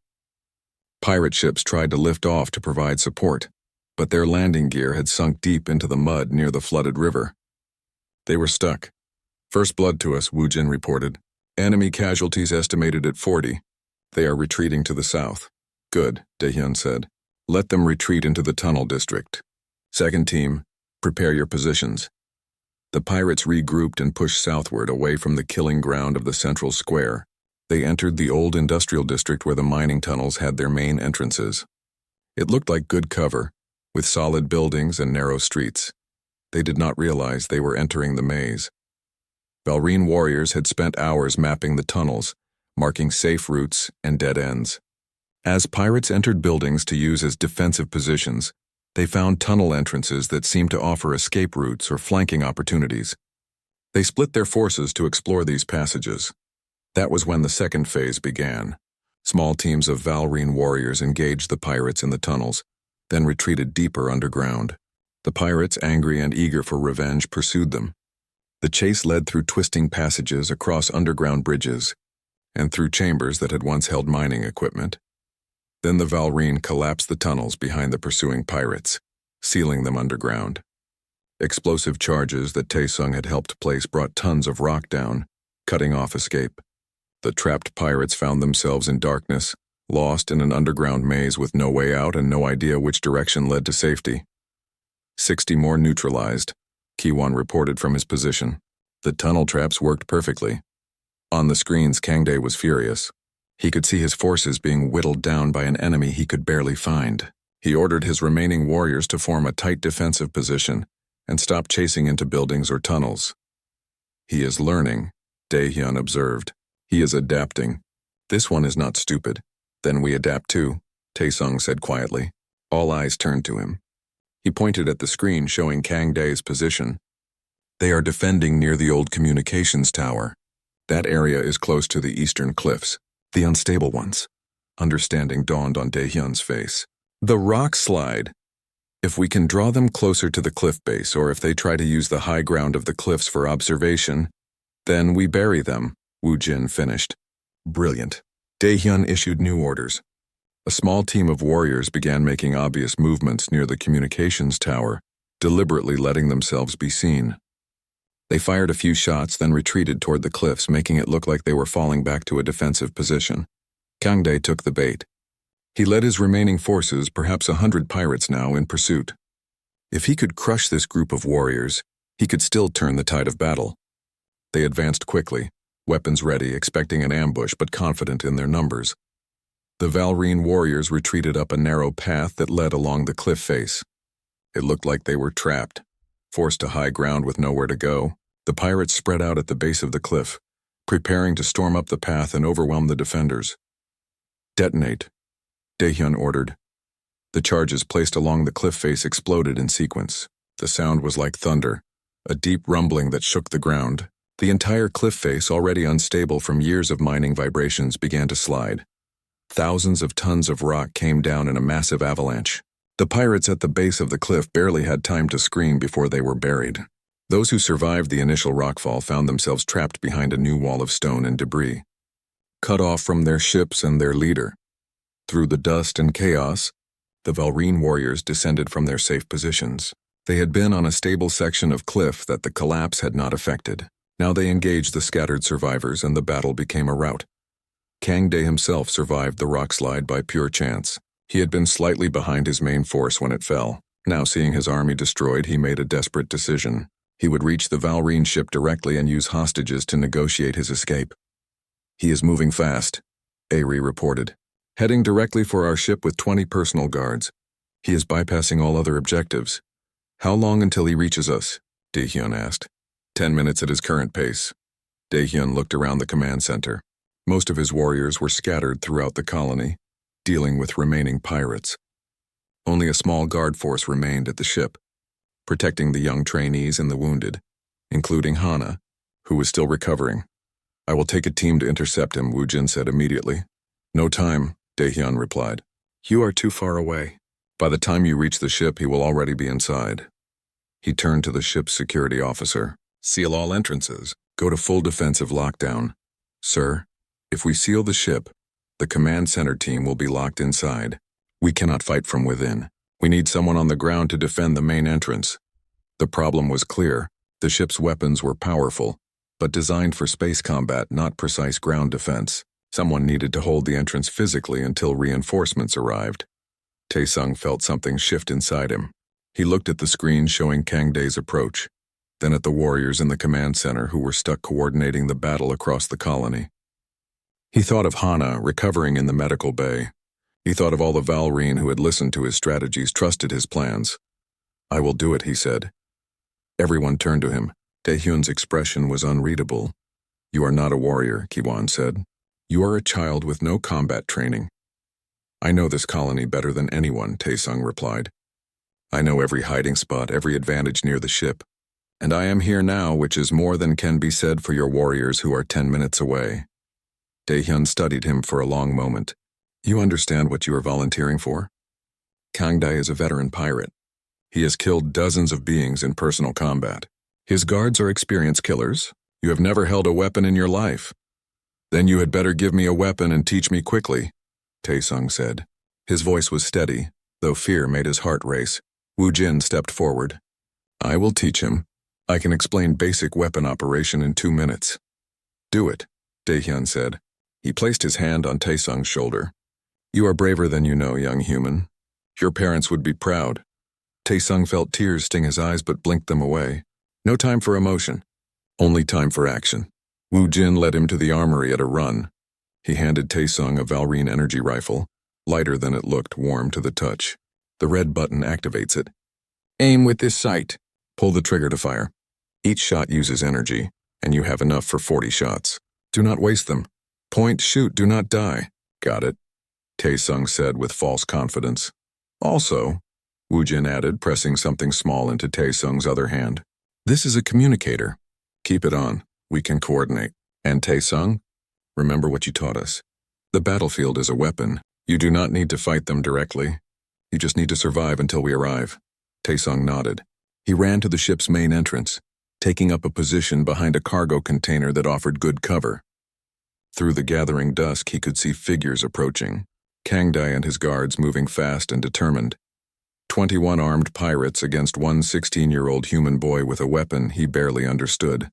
Pirate ships tried to lift off to provide support, but their landing gear had sunk deep into the mud near the flooded river. They were stuck. "First blood to us," Woo-jin reported. "Enemy casualties estimated at 40. They are retreating to the south." "Good," Dae-hyun said. "Let them retreat into the tunnel district. Second team, prepare your positions." The pirates regrouped and pushed southward away from the killing ground of the central square. They entered the old industrial district where the mining tunnels had their main entrances. It looked like good cover, with solid buildings and narrow streets. They did not realize they were entering the maze. Valrine warriors had spent hours mapping the tunnels, marking safe routes and dead ends. As pirates entered buildings to use as defensive positions, they found tunnel entrances that seemed to offer escape routes or flanking opportunities. They split their forces to explore these passages. That was when the second phase began. Small teams of Valrine warriors engaged the pirates in the tunnels, then retreated deeper underground. The pirates, angry and eager for revenge, pursued them. The chase led through twisting passages, across underground bridges, and through chambers that had once held mining equipment. Then the Valrine collapsed the tunnels behind the pursuing pirates, sealing them underground. Explosive charges that Taesung had helped place brought tons of rock down, cutting off escape. The trapped pirates found themselves in darkness, lost in an underground maze with no way out and no idea which direction led to safety. 60 more neutralized, Kiwon reported from his position. The tunnel traps worked perfectly. On the screens, Kangdae was furious. He could see his forces being whittled down by an enemy he could barely find. He ordered his remaining warriors to form a tight defensive position and stop chasing into buildings or tunnels. He is learning, Daehyun observed. He is adapting. This one is not stupid. Then we adapt too, Taesung said quietly. All eyes turned to him. He pointed at the screen showing Kangdae's position. They are defending near the old communications tower. That area is close to the eastern cliffs, the unstable ones. Understanding dawned on Daehyun's face. The rock slide. If we can draw them closer to the cliff base, or if they try to use the high ground of the cliffs for observation, then we bury them, Woo Jin finished. Brilliant. Daehyun issued new orders. A small team of warriors began making obvious movements near the communications tower, deliberately letting themselves be seen. They fired a few shots, then retreated toward the cliffs, making it look like they were falling back to a defensive position. Kangdae took the bait. He led his remaining forces, perhaps 100 pirates now, in pursuit. If he could crush this group of warriors, he could still turn the tide of battle. They advanced quickly, weapons ready, expecting an ambush but confident in their numbers. The Valrine warriors retreated up a narrow path that led along the cliff face. It looked like they were trapped, forced to high ground with nowhere to go. The pirates spread out at the base of the cliff, preparing to storm up the path and overwhelm the defenders. Detonate, Daehyun ordered. The charges placed along the cliff face exploded in sequence. The sound was like thunder, a deep rumbling that shook the ground. The entire cliff face, already unstable from years of mining vibrations, began to slide. Thousands of tons of rock came down in a massive avalanche. The pirates at the base of the cliff barely had time to scream before they were buried. Those who survived the initial rockfall found themselves trapped behind a new wall of stone and debris, cut off from their ships and their leader. Through the dust and chaos, the Valrine warriors descended from their safe positions. They had been on a stable section of cliff that the collapse had not affected. Now they engaged the scattered survivors, and the battle became a rout. Kangdae himself survived the rockslide by pure chance. He had been slightly behind his main force when it fell. Now, seeing his army destroyed, he made a desperate decision. He would reach the Valrine ship directly and use hostages to negotiate his escape. He is moving fast, Airi reported. Heading directly for our ship with 20 personal guards. He is bypassing all other objectives. How long until he reaches us? Daehyun asked. 10 minutes at his current pace. Daehyun looked around the command center. Most of his warriors were scattered throughout the colony, dealing with remaining pirates. Only a small guard force remained at the ship, protecting the young trainees and the wounded, including Hana, who was still recovering. I will take a team to intercept him, Woo Jin said immediately. No time, Daehyun replied. You are too far away. By the time you reach the ship, he will already be inside. He turned to the ship's security officer. Seal all entrances. Go to full defensive lockdown. Sir, if we seal the ship, the command center team will be locked inside. We cannot fight from within. We need someone on the ground to defend the main entrance. The problem was clear. The ship's weapons were powerful, but designed for space combat, not precise ground defense. Someone needed to hold the entrance physically until reinforcements arrived. Taesung felt something shift inside him. He looked at the screen showing Kangdae's approach, then at the warriors in the command center who were stuck coordinating the battle across the colony. He thought of Hana recovering in the medical bay. He thought of all the Valrine who had listened to his strategies, trusted his plans. I will do it, he said. Everyone turned to him. Daehyun's expression was unreadable. You are not a warrior, Kiwon said. You are a child with no combat training. I know this colony better than anyone, Taesung replied. I know every hiding spot, every advantage near the ship. And I am here now, which is more than can be said for your warriors who are 10 minutes away. Daehyun studied him for a long moment. You understand what you are volunteering for? Kangdae is a veteran pirate. He has killed dozens of beings in personal combat. His guards are experienced killers. You have never held a weapon in your life. Then you had better give me a weapon and teach me quickly, Taesung said. His voice was steady, though fear made his heart race. Wu Jin stepped forward. I will teach him. I can explain basic weapon operation in 2 minutes. Do it, Daehyun said. He placed his hand on Taesung's shoulder. You are braver than you know, young human. Your parents would be proud. Taesung felt tears sting his eyes but blinked them away. No time for emotion. Only time for action. Wu Jin led him to the armory at a run. He handed Taesung a Valrine energy rifle, lighter than it looked, warm to the touch. The red button activates it. Aim with this sight. Pull the trigger to fire. Each shot uses energy, and you have enough for 40 shots. Do not waste them. Point, shoot, do not die. Got it, Taesung said with false confidence. Also, Wu Jin added, pressing something small into Taesung's other hand. This is a communicator. Keep it on. We can coordinate. And Taesung, remember what you taught us. The battlefield is a weapon. You do not need to fight them directly. You just need to survive until we arrive. Taesung nodded. He ran to the ship's main entrance, taking up a position behind a cargo container that offered good cover. Through the gathering dusk, he could see figures approaching, Kangdae and his guards moving fast and determined. 21 armed pirates against one 16-year-old human boy with a weapon he barely understood.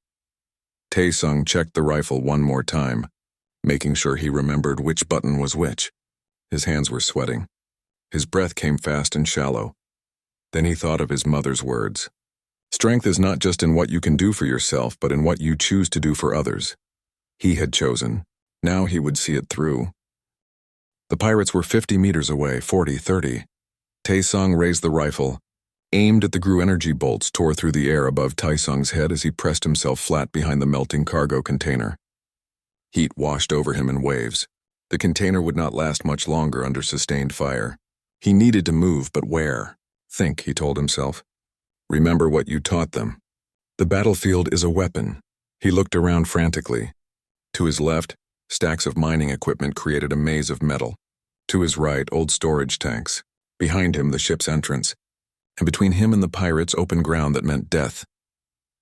Taesung checked the rifle one more time, making sure he remembered which button was which. His hands were sweating. His breath came fast and shallow. Then he thought of his mother's words. Strength is not just in what you can do for yourself, but in what you choose to do for others. He had chosen. Now he would see it through. The pirates were 50 meters away, 40, 30. Taesung raised the rifle, aimed at the Gru energy bolts tore through the air above Taesung's head as he pressed himself flat behind the melting cargo container. Heat washed over him in waves. The container would not last much longer under sustained fire. He needed to move, but where? Think, he told himself. Remember what you taught them. The battlefield is a weapon. He looked around frantically. To his left, stacks of mining equipment created a maze of metal. To his right, old storage tanks. Behind him, the ship's entrance. And between him and the pirates, open ground that meant death.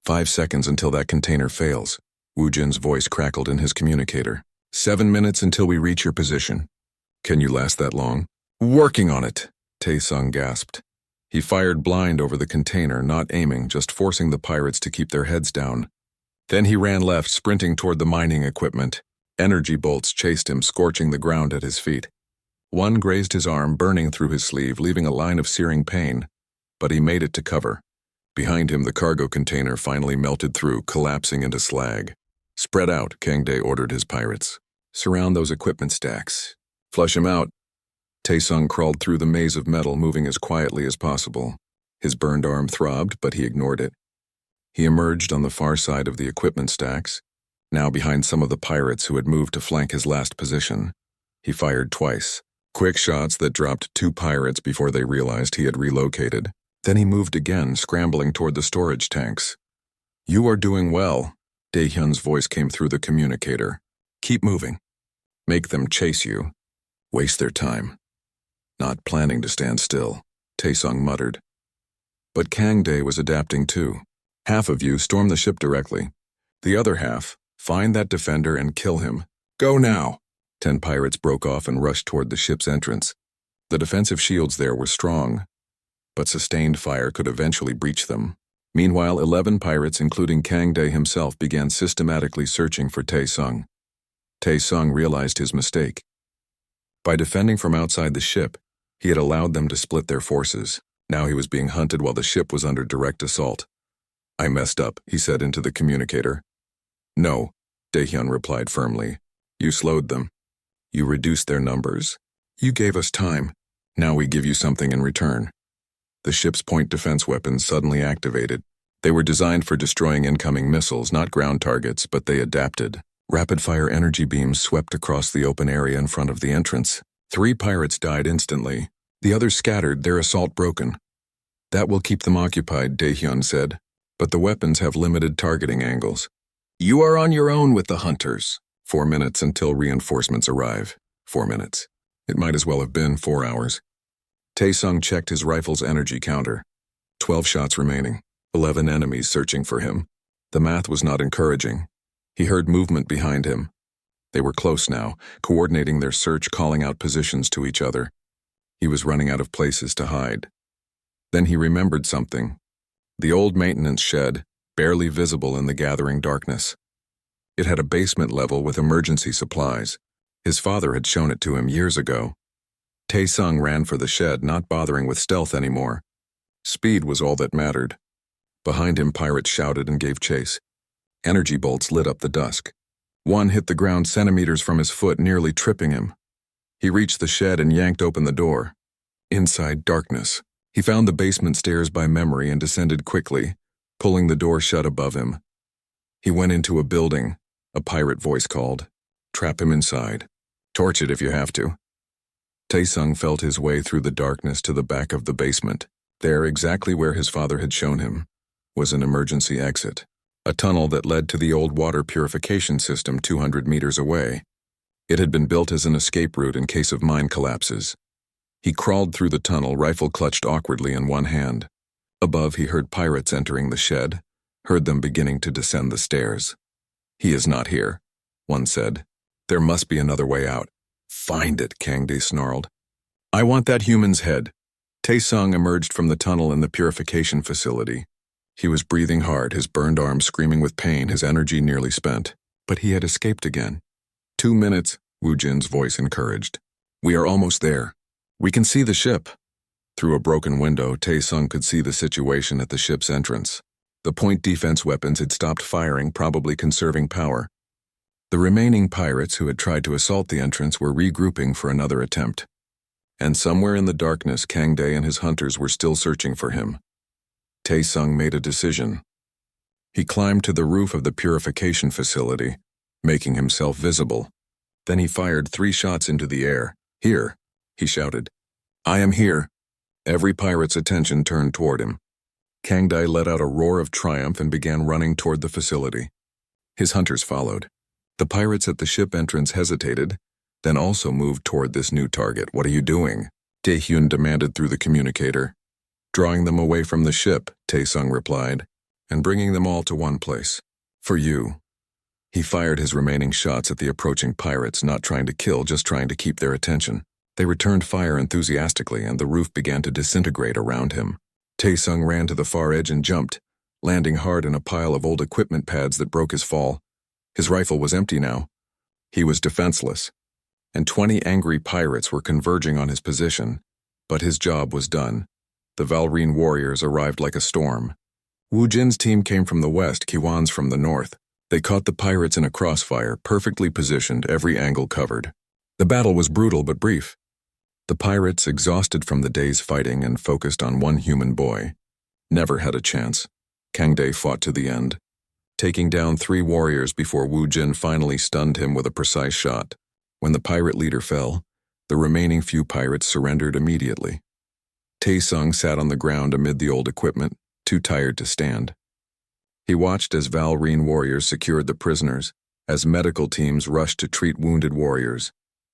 5 seconds until that container fails. Wu Jin's voice crackled in his communicator. 7 minutes until we reach your position. Can you last that long? Working on it, Taesung gasped. He fired blind over the container, not aiming, just forcing the pirates to keep their heads down. Then he ran left, sprinting toward the mining equipment. Energy bolts chased him, scorching the ground at his feet. One grazed his arm, burning through his sleeve, leaving a line of searing pain. But he made it to cover. Behind him, the cargo container finally melted through, collapsing into slag. Spread out, Kangdae ordered his pirates. Surround those equipment stacks. Flush him out. Taesung crawled through the maze of metal, moving as quietly as possible. His burned arm throbbed, but he ignored it. He emerged on the far side of the equipment stacks, now behind some of the pirates who had moved to flank his last position. He fired twice, quick shots that dropped 2 pirates before they realized he had relocated. Then he moved again, scrambling toward the storage tanks. You are doing well, Daehyun's voice came through the communicator. Keep moving. Make them chase you. Waste their time. Not planning to stand still, Taesung muttered. But Kangdae was adapting too. Half of you storm the ship directly. The other half, find that defender and kill him. Go now! 10 pirates broke off and rushed toward the ship's entrance. The defensive shields there were strong, but sustained fire could eventually breach them. Meanwhile, 11 pirates, including Kangdae himself, began systematically searching for Taesung. Taesung realized his mistake. By defending from outside the ship, he had allowed them to split their forces. Now he was being hunted while the ship was under direct assault. I messed up, he said into the communicator. No, Daehyun replied firmly. You slowed them. You reduced their numbers. You gave us time. Now we give you something in return. The ship's point defense weapons suddenly activated. They were designed for destroying incoming missiles, not ground targets, but they adapted. Rapid-fire energy beams swept across the open area in front of the entrance. 3 pirates died instantly. The others scattered, their assault broken. That will keep them occupied, Daehyun said, but the weapons have limited targeting angles. You are on your own with the hunters. 4 minutes until reinforcements arrive. 4 minutes. It might as well have been 4 hours. Tae-sung checked his rifle's energy counter. 12 shots remaining. 11 enemies searching for him. The math was not encouraging. He heard movement behind him. They were close now, coordinating their search, calling out positions to each other. He was running out of places to hide. Then he remembered something. The old maintenance shed, barely visible in the gathering darkness. It had a basement level with emergency supplies. His father had shown it to him years ago. Tae-sung ran for the shed, not bothering with stealth anymore. Speed was all that mattered. Behind him, pirates shouted and gave chase. Energy bolts lit up the dusk. One hit the ground centimeters from his foot, nearly tripping him. He reached the shed and yanked open the door. Inside, darkness. He found the basement stairs by memory and descended quickly, pulling the door shut above him. He went into a building. A pirate voice called. Trap him inside. Torch it if you have to. Tae-sung felt his way through the darkness to the back of the basement. There, exactly where his father had shown him, was an emergency exit. A tunnel that led to the old water purification system 200 meters away. It had been built as an escape route in case of mine collapses. He crawled through the tunnel, rifle clutched awkwardly in one hand. Above, he heard pirates entering the shed, heard them beginning to descend the stairs. He is not here, one said. There must be another way out. Find it, Kangdae snarled. I want that human's head. Tae-sung emerged from the tunnel in the purification facility. He was breathing hard, his burned arms screaming with pain, his energy nearly spent. But he had escaped again. 2 minutes, Woo Jin's voice encouraged. We are almost there. We can see the ship. Through a broken window, Tae-sung could see the situation at the ship's entrance. The point defense weapons had stopped firing, probably conserving power. The remaining pirates who had tried to assault the entrance were regrouping for another attempt. And somewhere in the darkness, Kangdae and his hunters were still searching for him. Tae-sung made a decision. He climbed to the roof of the purification facility, making himself visible. Then he fired 3 shots into the air. Here, he shouted. I am here. Every pirate's attention turned toward him. Kangdae let out a roar of triumph and began running toward the facility. His hunters followed. The pirates at the ship entrance hesitated, then also moved toward this new target. What are you doing? Tae-hyun demanded through the communicator. Drawing them away from the ship, Tae-sung replied, and bringing them all to one place. For you. He fired his remaining shots at the approaching pirates, not trying to kill, just trying to keep their attention. They returned fire enthusiastically, and the roof began to disintegrate around him. Tae-sung ran to the far edge and jumped, landing hard in a pile of old equipment pads that broke his fall. His rifle was empty now. He was defenseless, and 20 angry pirates were converging on his position. But his job was done. The Valrine warriors arrived like a storm. Woo Jin's team came from the west, Kiwan's from the north. They caught the pirates in a crossfire, perfectly positioned, every angle covered. The battle was brutal but brief. The pirates, exhausted from the day's fighting and focused on one human boy, never had a chance. Kangdae fought to the end, taking down 3 warriors before Woo Jin finally stunned him with a precise shot. When the pirate leader fell, the remaining few pirates surrendered immediately. Tae-sung sat on the ground amid the old equipment, too tired to stand. He watched as Valrine warriors secured the prisoners, as medical teams rushed to treat wounded warriors,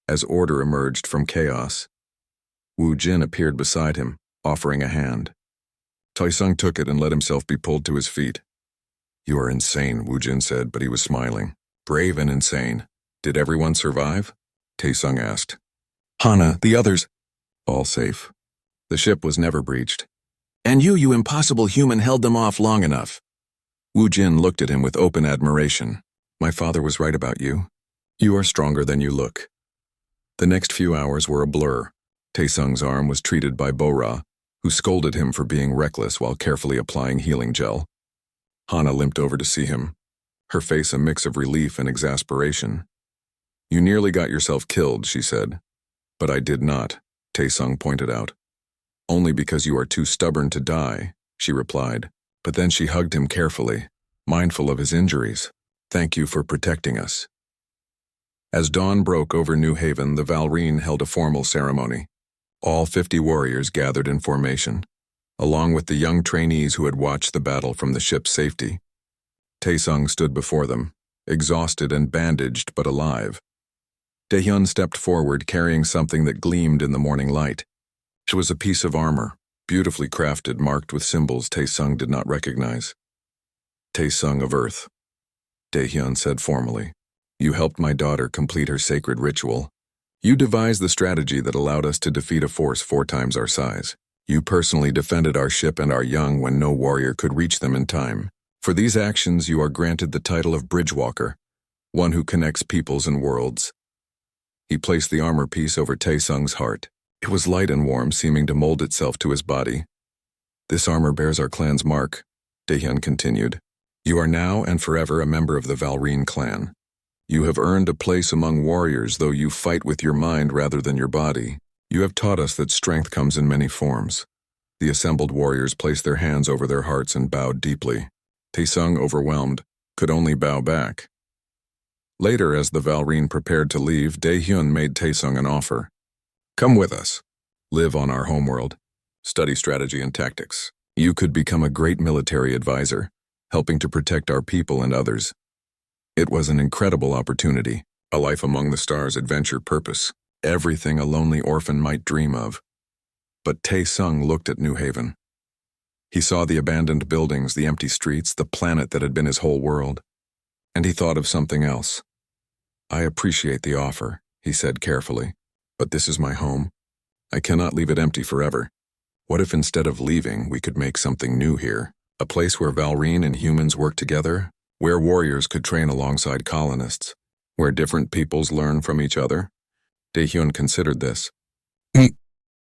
as order emerged from chaos. Woo Jin appeared beside him, offering a hand. Tae-sung took it and let himself be pulled to his feet. You are insane, Woo Jin said, but he was smiling. Brave and insane. Did everyone survive? Tae-sung asked. Hana, the others. All safe. The ship was never breached. And you impossible human, held them off long enough. Woo Jin looked at him with open admiration. My father was right about you. You are stronger than you look. The next few hours were a blur. Tae-sung's arm was treated by Bo-ra, who scolded him for being reckless while carefully applying healing gel. Hana limped over to see him, her face a mix of relief and exasperation. You nearly got yourself killed, she said. But I did not, Tae-sung pointed out. Only because you are too stubborn to die, she replied. But then she hugged him carefully, mindful of his injuries. Thank you for protecting us. As dawn broke over New Haven, the Valrine held a formal ceremony. All 50 warriors gathered in formation, along with the young trainees who had watched the battle from the ship's safety. Tae-sung stood before them, exhausted and bandaged but alive. Daehyun stepped forward carrying something that gleamed in the morning light. It was a piece of armor, beautifully crafted, marked with symbols Taesung did not recognize. Taesung of Earth, Daehyun said formally. You helped my daughter complete her sacred ritual. You devised the strategy that allowed us to defeat a force 4 times our size. You personally defended our ship and our young when no warrior could reach them in time. For these actions, you are granted the title of Bridgewalker, one who connects peoples and worlds. He placed the armor piece over Taesung's heart. It was light and warm, seeming to mold itself to his body. This armor bears our clan's mark, Daehyun continued. You are now and forever a member of the Valrine clan. You have earned a place among warriors, though you fight with your mind rather than your body. You have taught us that strength comes in many forms. The assembled warriors placed their hands over their hearts and bowed deeply. Taesung, overwhelmed, could only bow back. Later, as the Valrine prepared to leave, Daehyun made Taesung an offer. Come with us. Live on our homeworld. Study strategy and tactics. You could become a great military advisor, helping to protect our people and others. It was an incredible opportunity, a life among the stars, adventure, purpose, everything a lonely orphan might dream of. But Taesung looked at New Haven. He saw the abandoned buildings, the empty streets, the planet that had been his whole world. And he thought of something else. I appreciate the offer, he said carefully, but this is my home. I cannot leave it empty forever. What if instead of leaving, we could make something new here? A place where Valrine and humans work together? Where warriors could train alongside colonists? Where different peoples learn from each other? Daehyun considered this.